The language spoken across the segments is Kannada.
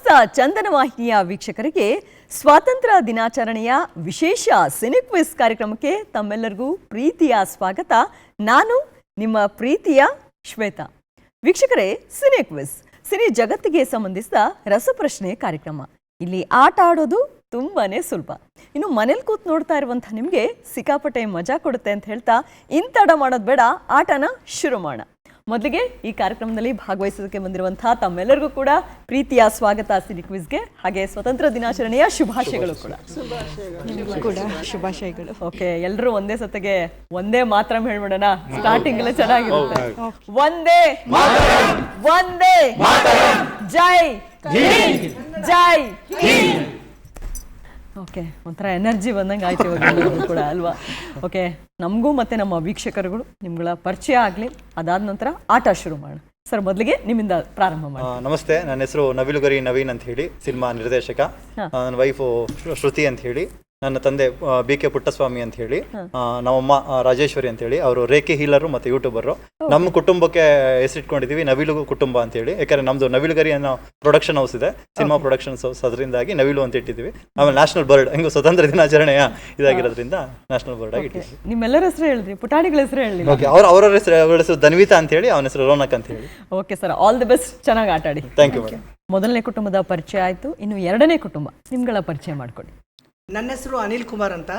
ಸಮಸ್ತ ಚಂದನ ವಾಹಿನಿಯ ವೀಕ್ಷಕರಿಗೆ ಸ್ವಾತಂತ್ರ್ಯ ದಿನಾಚರಣೆಯ ವಿಶೇಷ ಸಿನಿಕ್ ಕ್ವಿಜ್ ಕಾರ್ಯಕ್ರಮಕ್ಕೆ ತಮ್ಮೆಲ್ಲರಿಗೂ ಪ್ರೀತಿಯ ಸ್ವಾಗತ. ನಾನು ನಿಮ್ಮ ಪ್ರೀತಿಯ ಶ್ವೇತಾ. ವೀಕ್ಷಕರೇ, ಸಿನಿಕ್ ಕ್ವಿಜ್ ಸಿನಿ ಜಗತ್ತಿಗೆ ಸಂಬಂಧಿಸಿದ ರಸಪ್ರಶ್ನೆ ಕಾರ್ಯಕ್ರಮ. ಇಲ್ಲಿ ಆಟ ಆಡೋದು ತುಂಬಾನೇ ಸುಲಭ. ಇನ್ನು ಮನೇಲಿ ಕೂತ್ ನೋಡ್ತಾ ಇರುವಂಥ ನಿಮಗೆ ಸಿಕ್ಕಾಪಟ್ಟೆ ಮಜಾ ಕೊಡುತ್ತೆ ಅಂತ ಹೇಳ್ತಾ ಇಂತಡ ಮಾಡೋದು ಬೇಡ, ಆಟನ ಶುರು ಮಾಡೋಣ. ಮೊದಲಿಗೆ ಈ ಕಾರ್ಯಕ್ರಮದಲ್ಲಿ ಭಾಗವಹಿಸೋದಕ್ಕೆ ಬಂದಿರುವಂತಹ ತಮ್ಮೆಲ್ಲರಿಗೂ ಕೂಡ ಪ್ರೀತಿಯ ಸ್ವಾಗತ ಸಿನಿಕ್ ಕ್ವಿಜ್ಗೆ. ಹಾಗೆ ಸ್ವತಂತ್ರ ದಿನಾಚರಣೆಯ ಶುಭಾಶಯಗಳು ಕೂಡ ಶುಭಾಶಯಗಳು. ಓಕೆ, ಎಲ್ಲರೂ ಒಂದೇ ಸತಿಗೆ ಒಂದೇ ಮಾತ್ರ ಹೇಳ್ಬಿಡೋಣ. ಸ್ಟಾರ್ಟಿಂಗ್ ಎಲ್ಲ ಚೆನ್ನಾಗಿರುತ್ತೆ. ಒಂದೇ ಒಂದೇ ಜೈ ಜೈ. ಓಕೆ, ಒಂಥರ ಎನರ್ಜಿ ಬಂದಂಗೆ ಆಯ್ತು ಇವಾಗ ಕೂಡ ಅಲ್ವಾ? ಓಕೆ, ನಮಗೂ ಮತ್ತು ನಮ್ಮ ವೀಕ್ಷಕರುಗಳು ನಿಮ್ಗಳ ಪರಿಚಯ ಆಗಲಿ. ಅದಾದ ನಂತರ ಆಟ ಶುರು ಮಾಡೋಣ. ಸರ್, ಮೊದಲಿಗೆ ನಿಮ್ಮಿಂದ ಪ್ರಾರಂಭ ಮಾಡಿ. ನಮಸ್ತೆ, ನನ್ನ ಹೆಸರು ನವಿಲುಗರಿ ನವೀನ್ ಅಂತ ಹೇಳಿ, ಸಿನಿಮಾ ನಿರ್ದೇಶಕ. ನನ್ನ ವೈಫು ಶ್ರುತಿ ಅಂತ ಹೇಳಿ, ನನ್ನ ತಂದೆ BK ಪುಟ್ಟಸ್ವಾಮಿ ಅಂತ ಹೇಳಿ, ನಮ್ಮಮ್ಮ ರಾಜೇಶ್ವರಿ ಅಂತ ಹೇಳಿ, ಅವರು ರೇಖೆ ಹೀಲರು ಮತ್ತು ಯೂಟ್ಯೂಬರು. ನಮ್ಮ ಕುಟುಂಬಕ್ಕೆ ಹೆಸರಿಟ್ಕೊಂಡಿದ್ದೀವಿ ನವಿಲು ಕುಟುಂಬ ಅಂತ ಹೇಳಿ. ಯಾಕಂದ್ರೆ ನಮ್ದು ನವಿಲುಗರಿ ಅನ್ನೋ ಪ್ರೊಡಕ್ಷನ್ ಹೌಸ್ ಇದೆ, ಸಿನಿಮಾ ಪ್ರೊಡಕ್ಷನ್ಸ್ ಹೌಸ್. ಅದರಿಂದಾಗಿ ನವಿಲು ಅಂತ ಇಟ್ಟಿದ್ದೀವಿ. ಆಮೇಲೆ ನ್ಯಾಷನಲ್ ಬರ್ಡ್, ಹೆಂಗು ಸ್ವತಂತ್ರ ದಿನಾಚರಣೆಯ ಇದಾಗಿರೋದ್ರಿಂದ ನ್ಯಾಷನಲ್ ಬರ್ಡ್ ಆಗಿ ಇಟ್ಟಿದ್ದೀವಿ. ನಿಮ್ಮೆಲ್ಲರ ಹೆಸರು ಹೇಳಿದ್ರಿ, ಪುಟಾಣಿಗಳ ಹೆಸರು ಹೇಳಿ. ಓಕೆ, ಅವರ ಹೆಸರು ಧನ್ವಿತಾ ಅಂತ ಹೇಳಿ, ಅವನ ಹೆಸರು ರೋನಕ್ ಅಂತ ಹೇಳಿ. Okay sir, all the best. ಚೆನ್ನಾಗಿ ಆಟ ಆಡಿ. Thank you madam. ಮೊದಲನೇ ಕುಟುಂಬದ ಪರಿಚಯ ಆಯಿತು. ಇನ್ನು ಎರಡನೇ ಕುಟುಂಬ, ನಿಮ್ಗಳ ಪರಿಚಯ ಮಾಡ್ಕೊಳ್ಳಿ. ನನ್ನ ಹೆಸರು ಅನಿಲ್ ಕುಮಾರ್ ಅಂತ,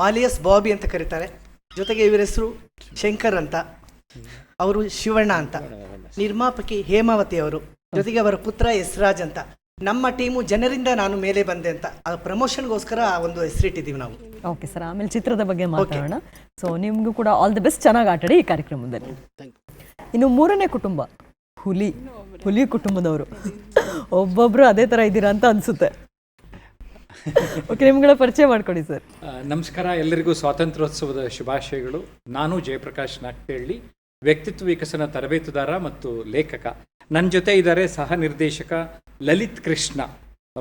ಆಲಿಯಸ್ ಬಾಬಿ ಅಂತ ಕರೀತಾರೆ. ಜೊತೆಗೆ ಇವರ ಹೆಸರು ಶಂಕರ್ ಅಂತ, ಅವರು ಶಿವಣ್ಣ ಅಂತ. ನಿರ್ಮಾಪಕಿ ಹೇಮಾವತಿ ಅವರು, ಜೊತೆಗೆ ಅವರ ಪುತ್ರ ಯಸ್ರಾಜ್ ಅಂತ. ನಮ್ಮ ಟೀಮು ಜನರಿಂದ ನಾನು ಮೇಲೆ ಬಂದೆ ಅಂತ, ಆ ಪ್ರಮೋಷನ್ಗೋಸ್ಕರ ಒಂದು ಹೆಸರಿಟ್ಟಿದ್ದೀವಿ ನಾವು. ಓಕೆ ಸರ್, ಆಮೇಲೆ ಚಿತ್ರದ ಬಗ್ಗೆ ಮಾತಾಡೋಣ. ಸೊ ನಿಮಗೂ ಕೂಡ ಆಲ್ ದಿ ಬೆಸ್ಟ್. ಚೆನ್ನಾಗಿ ಆಟಾಡಿ ಈ ಕಾರ್ಯಕ್ರಮದಲ್ಲಿ. ಇನ್ನು ಮೂರನೇ ಕುಟುಂಬ, ಹುಲಿ ಕುಟುಂಬದವರು. ಒಬ್ಬೊಬ್ರು ಅದೇ ಥರ ಇದ್ದೀರಾ ಅಂತ ಅನಿಸುತ್ತೆ. ಓಕೆ, ನಿಮ್ಗಳ ಪರಿಚಯ ಮಾಡ್ಕೊಡಿ ಸರ್. ನಮಸ್ಕಾರ, ಎಲ್ಲರಿಗೂ ಸ್ವಾತಂತ್ರ್ಯೋತ್ಸವದ ಶುಭಾಶಯಗಳು. ನಾನು ಜಯಪ್ರಕಾಶ್ ನಾಗ್ತೇಳಿ, ವ್ಯಕ್ತಿತ್ವ ವಿಕಸನ ತರಬೇತುದಾರ ಮತ್ತು ಲೇಖಕ. ನನ್ನ ಜೊತೆ ಇದ್ದಾರೆ ಸಹ ನಿರ್ದೇಶಕ ಲಲಿತ್ ಕೃಷ್ಣ.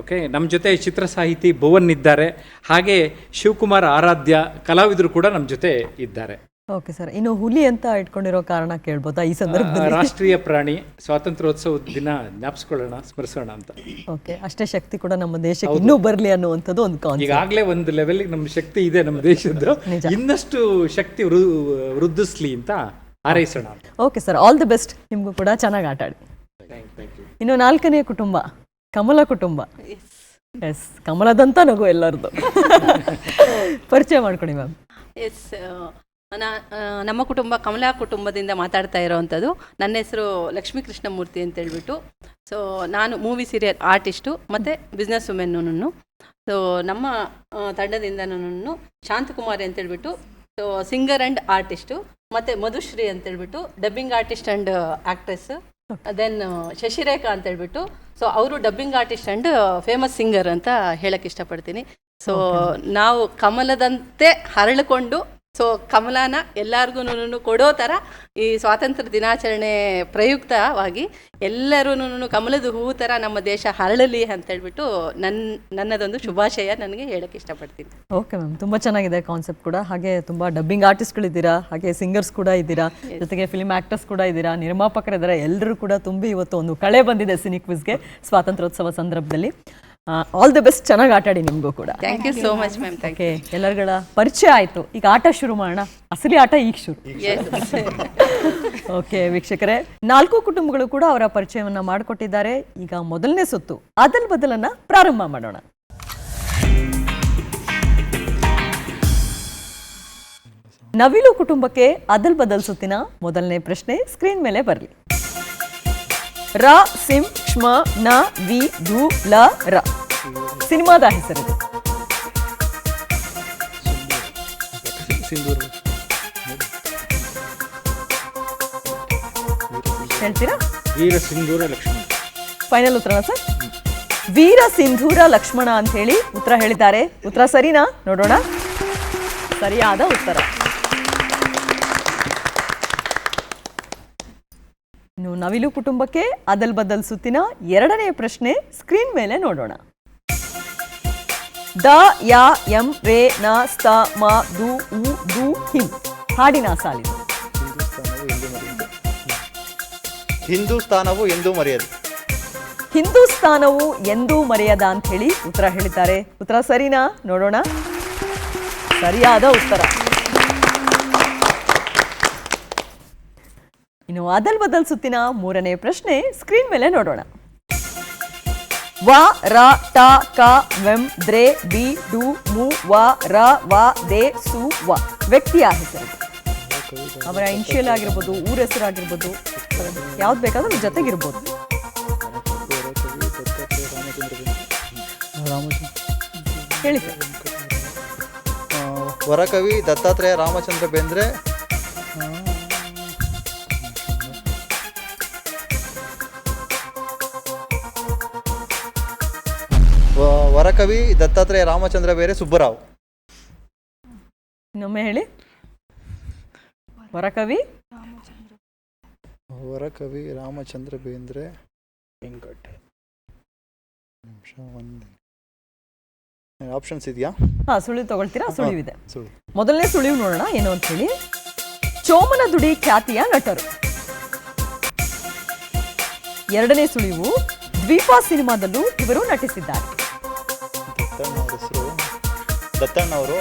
ಓಕೆ, ನಮ್ಮ ಜೊತೆ ಚಿತ್ರ ಸಾಹಿತಿ ಭುವನ್ ಇದ್ದಾರೆ. ಹಾಗೆ ಶಿವಕುಮಾರ್ ಆರಾಧ್ಯ ಕಲಾವಿದರು ಕೂಡ ನಮ್ಮ ಜೊತೆ ಇದ್ದಾರೆ. ಓಕೆ ಸರ್, ಇನ್ನು ಹುಲಿ ಅಂತ ಇಟ್ಕೊಂಡಿರೋ ಕಾರಣ ಕೇಳ್ಬೋದಾ ಈ ಸಂದರ್ಭದಲ್ಲಿ? ರಾಷ್ಟ್ರೀಯ ಪ್ರಾಣಿ, ಸ್ವಾತಂತ್ರ್ಯೋತ್ಸವದ ದಿನ ಜ್ಞಾಪಿಸ್ಕೊಳ್ಳೋಣ, ಸ್ಮರಿಸೋಣ ಅಂತ. ಓಕೆ, ಅಷ್ಟೇ ಶಕ್ತಿ ಕೂಡ ನಮ್ಮ ದೇಶಕ್ಕೆ ಇನ್ನೂ ಬರಲಿ ಅನ್ನುವಂಥದ್ದು ಒಂದು ಕಾನ್ಸೆಪ್ಟ್. ಈಗಾಗಲೇ ಒಂದು ಲೆವೆಲ್ಗೆ ನಮ್ಮ ಶಕ್ತಿ ಇದೆ ನಮ್ಮ ದೇಶದ್ದು, ಇನ್ನಷ್ಟು ಶಕ್ತಿ ವೃದ್ಧಿಸ್ಲಿ ಅಂತ ಹಾರೈಸೋಣ. Okay sir, all the best. ನಿಮಗೂ ಕೂಡ ಚೆನ್ನಾಗಿ ಆಟ ಆಡಿ. ಇನ್ನು ನಾಲ್ಕನೇ ಕುಟುಂಬ, ಕಮಲ ಕುಟುಂಬ. ಎಸ್, ಕಮಲದಂತ ನಗು ಎಲ್ಲರದು. ಪರಿಚಯ ಮಾಡ್ಕೊಡಿ ಮ್ಯಾಮ್. ಎಸ್, ನಮ್ಮ ಕುಟುಂಬ ಕಮಲಾ ಕುಟುಂಬದಿಂದ ಮಾತಾಡ್ತಾ ಇರೋವಂಥದ್ದು. ನನ್ನ ಹೆಸರು ಲಕ್ಷ್ಮೀ ಕೃಷ್ಣಮೂರ್ತಿ ಅಂತ ಹೇಳ್ಬಿಟ್ಟು. ಸೊ ನಾನು ಮೂವಿ ಸೀರಿಯಲ್ ಆರ್ಟಿಸ್ಟು ಮತ್ತು ಬಿಸ್ನೆಸ್ ವುಮೆನ್ನು. ಸೊ ನಮ್ಮ ತಂಡದಿಂದನೂ ಶಾಂತಕುಮಾರಿ ಅಂತೇಳ್ಬಿಟ್ಟು, ಸೊ ಸಿಂಗರ್ ಆ್ಯಂಡ್ ಆರ್ಟಿಸ್ಟು, ಮತ್ತು ಮಧುಶ್ರೀ ಅಂತೇಳ್ಬಿಟ್ಟು dubbing artist and actress. Then Shashirekha ಅಂತೇಳ್ಬಿಟ್ಟು, ಸೊ ಅವರು dubbing artist and famous singer ಅಂತ ಹೇಳಕ್ಕೆ ಇಷ್ಟಪಡ್ತೀನಿ. ಸೊ ನಾವು ಕಮಲದಂತೆ ಹರಳಿಕೊಂಡು, ಸೊ ಕಮಲನ ಎಲ್ಲರಿಗೂ ಕೊಡೋ ಥರ ಈ ಸ್ವಾತಂತ್ರ್ಯ ದಿನಾಚರಣೆ ಪ್ರಯುಕ್ತವಾಗಿ ಎಲ್ಲರೂ ಕಮಲದ ಹೂವು ಥರ ನಮ್ಮ ದೇಶ ಹರಳಲಿ ಅಂತೇಳ್ಬಿಟ್ಟು ನನ್ನದೊಂದು ಶುಭಾಶಯ ನನಗೆ ಹೇಳಕ್ಕೆ ಇಷ್ಟಪಡ್ತೀನಿ. ಓಕೆ ಮ್ಯಾಮ್, ತುಂಬ ಚೆನ್ನಾಗಿದೆ ಕಾನ್ಸೆಪ್ಟ್ ಕೂಡ. ಹಾಗೆ ತುಂಬ ಡಬ್ಬಿಂಗ್ ಆರ್ಟಿಸ್ಟ್ಗಳಿದ್ದೀರಾ, ಹಾಗೆ ಸಿಂಗರ್ಸ್ ಕೂಡ ಇದ್ದೀರಾ, ಜೊತೆಗೆ ಫಿಲ್ಮ್ ಆ್ಯಕ್ಟರ್ಸ್ ಕೂಡ ಇದ್ದೀರಾ, ನಿರ್ಮಾಪಕರಿದ್ದಾರೆ. ಎಲ್ಲರೂ ಕೂಡ ತುಂಬಿ ಇವತ್ತು ಒಂದು ಕಳೆ ಬಂದಿದೆ ಸಿನಿಕ್ ಕ್ವಿಜ್ಗೆ ಸ್ವಾತಂತ್ರ್ಯೋತ್ಸವ ಸಂದರ್ಭದಲ್ಲಿ. All the best. ಚೆನ್ನಾಗಿ ಆಟಾಡಿ ನಿಮಗೂ ಕೂಡ. Thank you so much ma'am. Okay, ಎಲ್ಲರಿಗಳ ಪರಿಚಯ ಆಯಿತು. ಈಗ ಆಟ ಶುರು ಮಾಡೋಣ. ಅಸಲಿ ಆಟ ಈಗ ಶುರು. ಓಕೆ ವೀಕ್ಷಕರೇ, 4 ಕುಟುಂಬಗಳು ಕೂಡ ಅವರ ಪರಿಚಯವನ್ನ ಮಾಡಿಕೊಟ್ಟಿದ್ದಾರೆ. ಈಗ ಮೊದಲನೇ ಸುತ್ತು ಅದಲ್ ಬದಲನ್ನ ಪ್ರಾರಂಭ ಮಾಡೋಣ. ನವಿಲು ಕುಟುಂಬಕ್ಕೆ ಅದಲ್ ಬದಲ್ ಸುತ್ತಿನ ಮೊದಲನೇ ಪ್ರಶ್ನೆ ಸ್ಕ್ರೀನ್ ಮೇಲೆ ಬರಲಿ. ರ ಸಿಂ ಶ್ಮ ನ ವಿ ಧು ಲ ರ ಸಿನಿಮಾದ ಹೆಸರಿದೆ. ಹೇಳ್ತೀರಾ? ವೀರ ಸಿಂಧೂರ ಲಕ್ಷ್ಮಣ. ಫೈನಲ್ ಉತ್ತರನ ಸರ್? ವೀರ ಸಿಂಧೂರ ಲಕ್ಷ್ಮಣ ಅಂತ ಹೇಳಿ ಉತ್ತರ ಹೇಳಿದ್ದಾರೆ. ಉತ್ತರ ಸರಿನಾ? ನೋಡೋಣ. ಸರಿಯಾದ ಉತ್ತರ. ಇನ್ನು ನವಿಲು ಕುಟುಂಬಕ್ಕೆ ಅದಲ್ ಬದಲ್ ಸುತ್ತಿನ ಎರಡನೇ ಪ್ರಶ್ನೆ ಸ್ಕ್ರೀನ್ ಮೇಲೆ ನೋಡೋಣ. ದ ಯ ಎಂ ರೇ ನ ಸ್ತ ಮ ದು ಉ ದು ಹಿಂ ಹಾಡಿನ ಸಾಲಿದೆ. ಹಿಂದೂಸ್ತಾನವು ಎಂದೂ ಮರೆಯದು. ಹಿಂದೂಸ್ತಾನವು ಎಂದೂ ಮರೆಯದ ಅಂತ ಹೇಳಿ ಉತ್ತರ ಹೇಳಿದ್ದಾರೆ. ಉತ್ತರ ಸರಿನಾ? ನೋಡೋಣ. ಸರಿಯಾದ ಉತ್ತರ. ಇನ್ನು ಅದಲ್ ಬದಲ್ ಸುತ್ತಿನ ಮೂರನೇ ಪ್ರಶ್ನೆ ಸ್ಕ್ರೀನ್ ಮೇಲೆ ನೋಡೋಣ. ವ ರ ಟ ಕ ವೆಂ ದ್ರೆ ಬಿ ಡು ಮು ವ ರ ವ ದೆ ಸು ವ ವ್ಯಕ್ತಿಯ ಹೆಸರು. ಅವರ ಇನಿಷಿಯಲ್ ಆಗಿರ್ಬೋದು, ಊರ ಹೆಸರಾಗಿರ್ಬೋದು, ಯಾವ್ದು ಬೇಕಾದ್ರೂ ಜೊತೆಗಿರ್ಬೋದು. ಹೇಳಿ ಸರ್. ವರಕವಿ ದತ್ತಾತ್ರೇಯ ರಾಮಚಂದ್ರ ಬೇಂದ್ರೆ. ವರಕವಿ ದತ್ತಾತ್ರೇಯ ರಾಮಚಂದ್ರ ಬೇರೆ ಸುಬ್ಬರಾವ್. ಇನ್ನೊಮ್ಮೆ ಹೇಳಿ. ವರಕವಿ ರಾಮಚಂದ್ರ ಬೇಂದ್ರೆ. ಆಪ್ಷನ್ಸ್ ಇದೆಯಾ? ಹಾ, ಸುಳಿವು ತಗೊಳ್ತೀರಾ? ಸುಳಿವಿದೆ. ಸುಳ್ಳು. ಮೊದಲನೇ ಸುಳಿವು ನೋಡೋಣ ಏನು ಅಂತ ಹೇಳಿ. ಚೋಮನ ದುಡಿ ಖ್ಯಾತಿಯ ನಟರು. ಎರಡನೇ ಸುಳಿವು, ದ್ವೀಪ ಸಿನಿಮಾದಲ್ಲೂ ಇವರು ನಟಿಸಿದ್ದಾರೆ. ದತ್ತಣ್ಣ ಅವರು.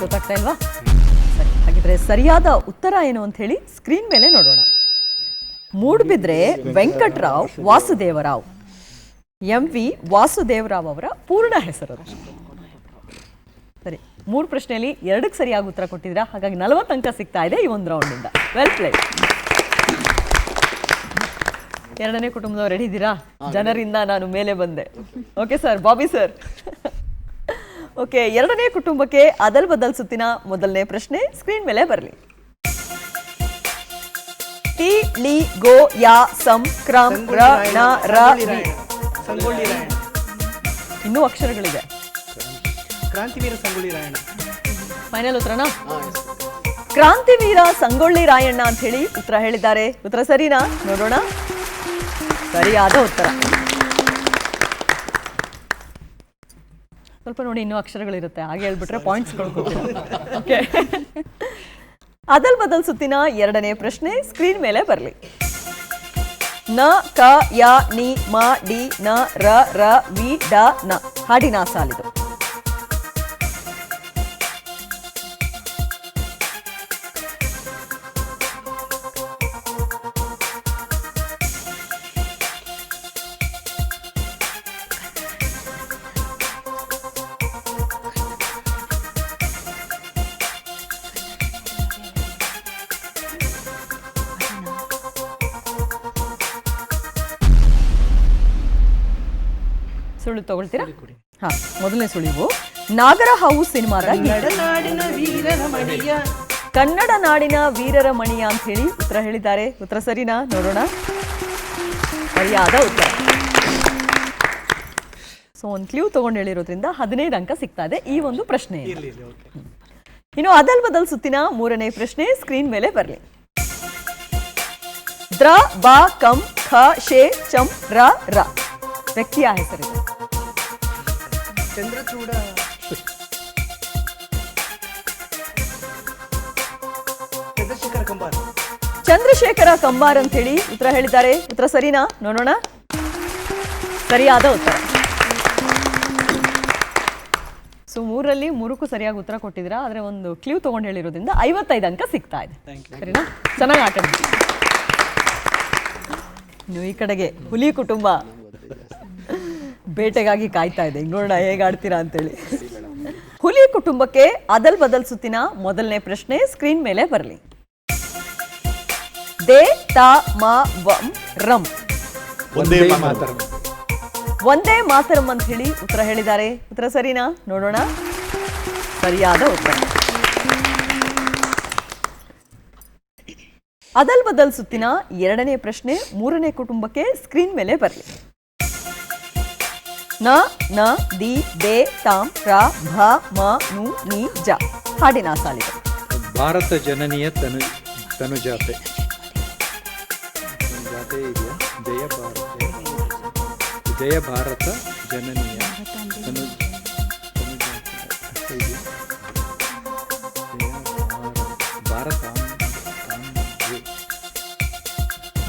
ಗೊತ್ತಾಗ್ತಾ ಇಲ್ವಾ? ಸರಿ, ಹಾಗಿದ್ರೆ ಸರಿಯಾದ ಉತ್ತರ ಏನು ಅಂತ ಹೇಳಿ ಸ್ಕ್ರೀನ್ ಮೇಲೆ ನೋಡೋಣ. ಮೂಡ್ಬಿದ್ರೆ ವೆಂಕಟರಾವ್ ವಾಸುದೇವರಾವ್. MV ವಾಸುದೇವರಾವ್ ಅವರ ಪೂರ್ಣ ಹೆಸರು. ಸರಿ, 3 ಪ್ರಶ್ನೆಯಲ್ಲಿ 2ಕ್ಕೆ ಸರಿಯಾಗಿ ಉತ್ತರ ಕೊಟ್ಟಿದ್ದೀರಾ. ಹಾಗಾಗಿ 40 ಅಂಕ ಸಿಗ್ತಾ ಇದೆ ಈ ಒಂದು ರೌಂಡಿಂದ. Well played. ಎರಡನೇ ಕುಟುಂಬದವ್ರು ರೆಡಿ ಇದ್ದೀರಾ? ಜನರಿಂದ ನಾನು ಮೇಲೆ ಬಂದೆ. Okay sir, Bobby sir. Okay, ಎರಡನೇ ಕುಟುಂಬಕ್ಕೆ ಅದಲ್ ಬದಲ್ ಸುತ್ತಿನ ಮೊದಲನೇ ಪ್ರಶ್ನೆ ಸ್ಕ್ರೀನ್ ಮೇಲೆ ಬರಲಿ. ಟಿ ಲಿ ಗೋ ಯಾ ಸಂ ಕ್ರಂ ರ ನ ರ ವಿ. ಸಂಗೊಳ್ಳಿ ರಾಯಣ್ಣ. ಇನ್ನೂ ಅಕ್ಷರಗಳಿದೆ. ಕ್ರಾಂತಿವೀರ ಸಂಗೊಳ್ಳಿ ರಾಯಣ್ಣ. ಫೈನಲ್ ಉತ್ತರನಾ? ಕ್ರಾಂತಿವೀರ ಸಂಗೊಳ್ಳಿ ರಾಯಣ್ಣ ಅಂತ ಹೇಳಿ ಉತ್ತರ ಹೇಳಿದ್ದಾರೆ. ಉತ್ತರ ಸರಿನಾ? ನೋಡೋಣ. ಸರಿಯಾದ ಉತ್ತರ. ಸ್ವಲ್ಪ ನೋಡಿ, ಇನ್ನೂ ಅಕ್ಷರಗಳಿರುತ್ತೆ. ಹಾಗೆ ಹೇಳ್ಬಿಟ್ರೆ ಪಾಯಿಂಟ್ಸ್ ಕೊಡ್ಕೊತೀರ. ಓಕೆ, ಅದಲ್ ಬದಲ್ ಸುತ್ತಿನ ಎರಡನೇ ಪ್ರಶ್ನೆ ಸ್ಕ್ರೀನ್ ಮೇಲೆ ಬರಲಿ. ನ ಕ ಯ ನಿ ಮ ಡಿ ನ ರ ರ ವಿ ಡ ನ ಹಾಡಿನ ಸಾಲಿದು. ಸುಳಿವು ತಗೊಳ್ತೀರಾ? ಹಾ, ಮೊದಲನೇ ಸುಳಿವು, ನಾಗರ ಹಾವು ಸಿನಿಮಾದ ನಾಡಿನ ವೀರರ ಮಣಿಯ. ಕನ್ನಡ ನಾಡಿನ ವೀರರ ಮಣಿಯ ಅಂತ ಹೇಳಿ ಉತ್ತರ ಹೇಳಿದ್ದಾರೆ. ಉತ್ತರ ಸರಿನಾ? ನೋಡೋಣ. ಸರಿಯಾದ ಉತ್ತರ. ಸೊ ಒಂದು ಕ್ಲೂ ತಗೊಂಡು ಹೇಳಿರೋದ್ರಿಂದ 15 ಅಂಕ ಸಿಗ್ತಾ ಇದೆ ಈ ಒಂದು ಪ್ರಶ್ನೆ. ಇನ್ನು ಅದಲ್ ಬದಲ್ ಸುತ್ತಿನ ಮೂರನೇ ಪ್ರಶ್ನೆ ಸ್ಕ್ರೀನ್ ಮೇಲೆ ಬರಲಿ. ದ್ರ ಬ ಕಂ ಖ ಶೇ ಚಂ ರ ರ ವ್ಯಕ್ತಿಯ ಹೆಸರಿದೆ. ಚಂದ್ರಚೂಡ. ಚಂದ್ರಶೇಖರ ಕಂಬಾರ್. ಚಂದ್ರಶೇಖರ ಕಂಬಾರ್ ಅಂತ ಹೇಳಿ ಉತ್ತರ ಹೇಳಿದ್ದಾರೆ. ಉತ್ತರ ಸರಿನಾ? ನೋಡೋಣ. ಸರಿಯಾದ ಉತ್ತರ. ಸೊ 3ರಲ್ಲಿ 3ಕ್ಕೂ ಸರಿಯಾಗಿ ಉತ್ತರ ಕೊಟ್ಟಿದ್ದೀರಾ. ಆದರೆ ಒಂದು ಕ್ಲೂ ತಗೊಂಡು ಹೇಳಿರೋದ್ರಿಂದ 55 ಅಂಕ ಸಿಗ್ತಾ ಇದೆ. ಸರಿನಾ? ಚೆನ್ನಾಗಿ ಆಟ ಆಡಿ. ಇನ್ನು ಈ ಕಡೆಗೆ ಹುಲಿ ಕುಟುಂಬ ಬೇಟೆಗಾಗಿ ಕಾಯ್ತಾ ಇದೆ. ಹಿಂಗ್ ನೋಡೋಣ ಹೇಗೆ ಆಡ್ತೀರಾ ಅಂತೇಳಿ. ಹುಲಿ ಕುಟುಂಬಕ್ಕೆ ಅದಲ್ ಬದಲ್ ಸುತ್ತಿನ ಮೊದಲನೇ ಪ್ರಶ್ನೆ ಸ್ಕ್ರೀನ್ ಮೇಲೆ ಬರಲಿ. ದೇ ತ ಮ ವಂ ರಂ. ಒಂದೇ ಮಾತರಂ. ಒಂದೇ ಮಾತರಂ ಅಂತ ಹೇಳಿ ಉತ್ತರ ಹೇಳಿದ್ದಾರೆ. ಉತ್ತರ ಸರಿನಾ? ನೋಡೋಣ. ಸರಿಯಾದ ಉತ್ತರ. ಅದಲ್ ಬದಲ್ ಸುತ್ತಿನ ಎರಡನೇ ಪ್ರಶ್ನೆ ಮೂರನೇ ಕುಟುಂಬಕ್ಕೆ ಸ್ಕ್ರೀನ್ ಮೇಲೆ ಬರಲಿ. ನ ನ ದಿ ದೇ ತಾಂ ರ ಭ ಮ ನು ನಿ ಜ ಹಾಡಿನ ಸಾಲಿದೆ. ಭಾರತ ಜನನಿಯ ತನುಜಾತೆ ಜಾತೆ ಇದೆಯಾ? ಜಯ ಭಾರತ ಜನನಿಯ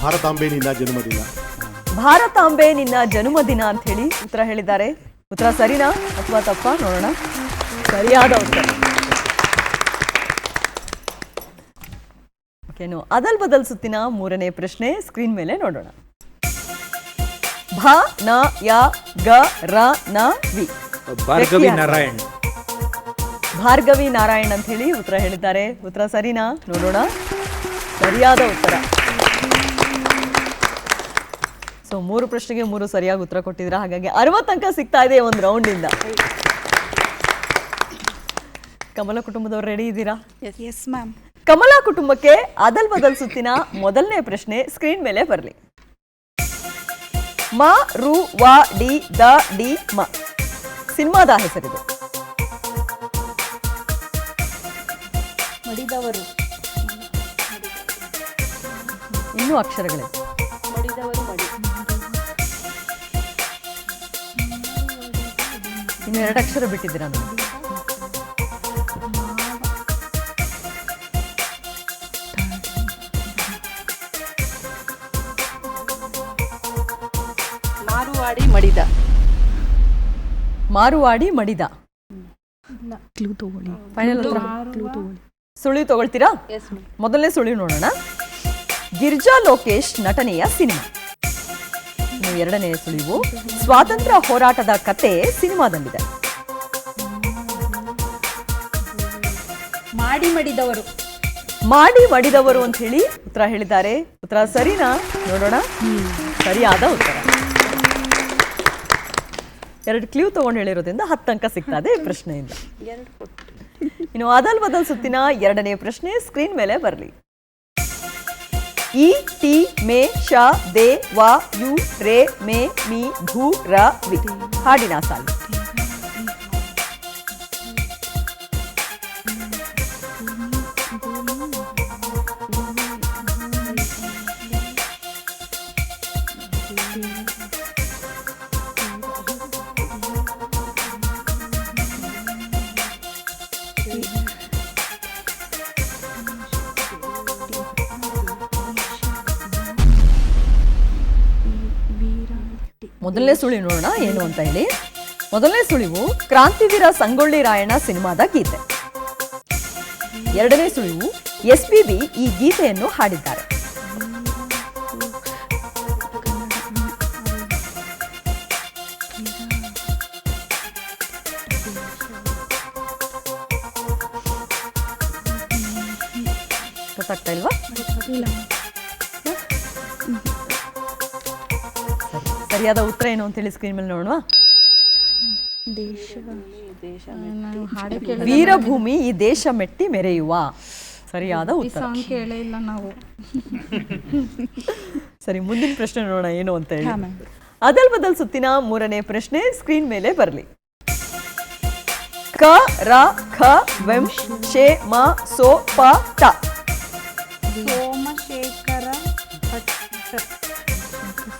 ಭಾರತಾಂಬೆ ನಿನ್ನ ಜನ್ಮದಿನ. ಭಾರತಾಂಬೆ ನಿನ್ನ ಜನ್ಮದಿನ ಅಂತ ಹೇಳಿ ಉತ್ತರ ಹೇಳಿದ್ದಾರೆ. ಉತ್ತರ ಸರಿನಾ ಅಥವಾ ತಪ್ಪ ನೋಡೋಣ. ಸರಿಯಾದ ಉತ್ತರ. ಓಕೆನು ಅದಲ್ ಬದಲ್ ಸುತ್ತಿನ ಮೂರನೇ ಪ್ರಶ್ನೆ ಸ್ಕ್ರೀನ್ ಮೇಲೆ ನೋಡೋಣ. ಭ ನ ಯ ಗ ರ ನ ವಿ. ಭಾರ್ಗವಿ ನಾರಾಯಣ್. ಭಾರ್ಗವಿ ನಾರಾಯಣ್ ಅಂತ ಹೇಳಿ ಉತ್ತರ ಹೇಳಿದ್ದಾರೆ. ಉತ್ತರ ಸರಿನಾ ನೋಡೋಣ. ಸರಿಯಾದ ಉತ್ತರ. ಸೊ 3 ಪ್ರಶ್ನೆಗೆ 3 ಸರಿಯಾಗಿ ಉತ್ತರ ಕೊಟ್ಟಿದ್ದೀರಾ. ಹಾಗಾಗಿ 60 ಅಂಕ ಸಿಗ್ತಾ ಇದೆ ಒಂದು ರೌಂಡಿಂದ. ಕಮಲ ಕುಟುಂಬದವ್ರು ರೆಡಿ ಇದ್ದೀರಾ? Yes ma'am. ಕಮಲ ಕುಟುಂಬಕ್ಕೆ ಅದಲ್ ಬದಲ್ ಸುತ್ತಿನ ಮೊದಲನೇ ಪ್ರಶ್ನೆ ಸ್ಕ್ರೀನ್ ಮೇಲೆ ಬರಲಿ. ಮ ರು ವ ಡಿ ದ ಡಿ ಮ ಸಿನಿಮಾದ ಹೆಸರಿದು. ಮಡಿದವರು. ಇನ್ನೂ ಅಕ್ಷರಗಳಿವೆ. ಮಡಿದವರು ಮಡಿ. ಇನ್ನು 2 ಅಕ್ಷರ ಬಿಟ್ಟಿದ್ದೀರಾ ನೀವು. ಮಾರುವಾಡಿ ಮಡಿದ. ಮಾರುವಾಡಿ ಮಡಿದ. ಫೈನಲ್ ಉತ್ತರ. ಸುಳಿವು ತಗೊಳ್ತೀರಾ? ಮೊದಲನೇ ಸುಳಿವು ನೋಡೋಣ. ಗಿರ್ಜಾ ಲೋಕೇಶ್ ನಟನೆಯ ಸಿನಿಮಾ. ಇನ್ನು 2ನೇ ಸುಳಿವು ಸ್ವಾತಂತ್ರ್ಯ ಹೋರಾಟದ ಕತೆ ಸಿನಿಮಾದಲ್ಲಿದೆ. ಮಾಡಿ ಮಡಿದವರು. ಮಾಡಿ ಮಡಿದವರು ಅಂತ ಹೇಳಿ ಉತ್ತರ ಹೇಳಿದ್ದಾರೆ. ಉತ್ತರ ಸರಿನಾ ನೋಡೋಣ. ಸರಿಯಾದ ಉತ್ತರ. 2 ಕ್ಲೂ ತಗೊಂಡು ಹೇಳಿರೋದ್ರಿಂದ 10 ಅಂಕ ಸಿಗ್ತಾ ಇದೆ ಈ ಪ್ರಶ್ನೆಯಿಂದ. ಇನ್ನು ಅದಲ್ ಬದಲ್ ಸುತ್ತಿನ 2ನೇ ಪ್ರಶ್ನೆ ಸ್ಕ್ರೀನ್ ಮೇಲೆ ಬರಲಿ. ಇ ಟಿ ಮೇ ಶ ದೇ ವ ಯು ರೇ ಮೇ ಮಿ ಭೂ ರ ವಿ ಹಾಡಿನ ಸಾಲು. ಮೊದಲನೇ ಸುಳಿವು ನೋಡೋಣ ಏನು ಅಂತ ಹೇಳಿ. ಮೊದಲನೇ ಸುಳಿವು ಕ್ರಾಂತಿವೀರ ಸಂಗೊಳ್ಳಿ ರಾಯಣ್ಣ ಸಿನಿಮಾದ ಗೀತೆ. 2ನೇ ಸುಳಿವು SPB ಈ ಗೀತೆಯನ್ನು ಹಾಡಿದ್ದಾರೆ. ಗೊತ್ತಾಗ್ತಾ ಇಲ್ವಾ? ಸರಿಯಾದ ಉತ್ತರ ಏನು ಅಂತ ಹೇಳಿ ಸ್ಕ್ರೀನ್ ಮೇಲೆ ನೋಡುವ. ವೀರಭೂಮಿ ಈ ದೇಶ ಮೆಟ್ಟಿ ಮೆರೆಯುವ ಸರಿಯಾದ ಉತ್ತರ. ಕೇಳಿಲ್ಲ ನಾವು. ಸರಿ, ಮುಂದಿನ ಪ್ರಶ್ನೆ ನೋಡೋಣ ಏನು ಅಂತ ಹೇಳಿ. ಅದಲ್ ಬದಲ್ ಸುತ್ತಿನ 3ನೇ ಪ್ರಶ್ನೆ ಸ್ಕ್ರೀನ್ ಮೇಲೆ ಬರಲಿ. ಕ ರ ಖ ವೆಂ ಶೇ ಮ ಸೋ ಪ ಟ. ಸೋಮಶೇಖರ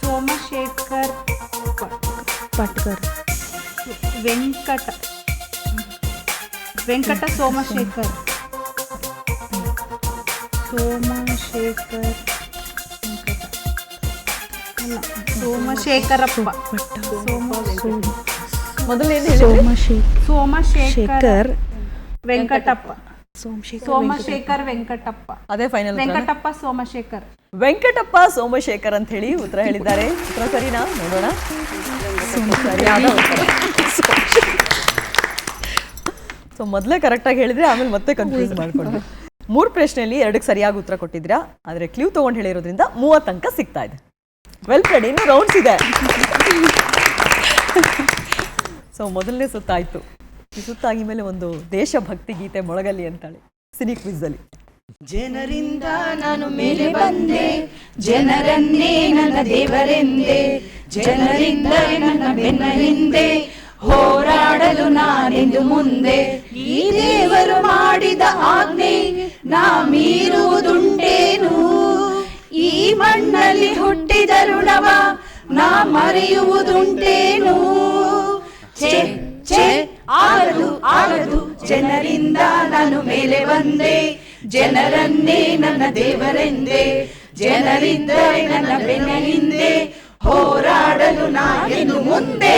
ಸೋಮಶೇಖರ್ ಪಟ್ಕರ್. ವೆಂಕಟ ಸೋಮಶೇಖರ್. ಸೋಮಶೇಖರಪ್ಪ. ಮೊದಲೇನು ಹೇಳಿದ್ರೆ ಸೋಮಶೇಖರ್ ವೆಂಕಟಪ್ಪ. ಸೋಮಶೇಖರ್ ವೆಂಕಟಪ್ಪ. ಅದೇ ಫೈನಲ್. ವೆಂಕಟಪ್ಪ ಸೋಮಶೇಖರ್. ವೆಂಕಟಪ್ಪ ಸೋಮಶೇಖರ್ ಅಂತ ಹೇಳಿ ಉತ್ತರ ಹೇಳಿದ್ದಾರೆ. ಉತ್ತರ ಸರಿನಾ ನೋಡೋಣ. ಸರಿಯಾದ ಉತ್ತರ. ಸೊ ಮೊದಲೇ ಕರೆಕ್ಟಾಗಿ ಹೇಳಿದ್ರೆ ಆಮೇಲೆ ಮತ್ತೆ ಕನ್ಫ್ಯೂಸ್ ಮಾಡ್ಕೊಂಡ್ವಿ. 3 ಪ್ರಶ್ನೆಯಲ್ಲಿ 2ಕ್ಕೆ ಸರಿಯಾಗಿ ಉತ್ತರ ಕೊಟ್ಟಿದ್ದೀರಾ. ಆದರೆ ಕ್ಲೂ ತಗೊಂಡು ಹೇಳಿರೋದ್ರಿಂದ 30 ಅಂಕ ಸಿಗ್ತಾ ಇದೆ. Well played. ಇನ್ನೂ ರೌಂಡ್ಸ್ ಇದೆ. ಸೊ ಮೊದಲನೇ ಸುತ್ತಾಯ್ತು. ಈ ಸುತ್ತಾಗಿ ಮೇಲೆ ಒಂದು ದೇಶಭಕ್ತಿ ಗೀತೆ ಮೊಳಗಲಿ ಅಂತಾಳೆ ಸಿನಿ ಕ್ವಿಜ್ ಅಲ್ಲಿ. ಜನರಿಂದ ನಾನು ಮೇಲೆ ಬಂದೆ, ಜನರನ್ನೇ ನನ್ನ ದೇವರೆಂದೆ, ಜನರಿಂದ ನನ್ನ ಬೆನ್ನ ಹಿಂದೆ ಹೋರಾಡಲು ನಾನೆಂದು ಮುಂದೆ. ಈ ದೇವರು ಮಾಡಿದ ಆಜ್ಞೆ ನಾ ಮೀರುವುದುಂಟೇನು ಈ ಮಣ್ಣಲ್ಲಿ ಹುಟ್ಟಿದ ಋಣವ ನಾ ಮರೆಯುವುದುಂಟೇನು ಛೇ ಛೇ ಆಗದು ಆಗದು ಜನರಿಂದ ನಾನು ಮೇಲೆ ಬಂದೆ ಜನರನ್ನೇ ನನ್ನ ದೇವರೆಂದೆ ಜನರಿದ್ದರೆ ನನ್ನ ಬೆನ್ನ ಹಿಂದೆ ಹೋರಾಡಲು ನಾ ಇನ್ನು ಮುಂದೆ.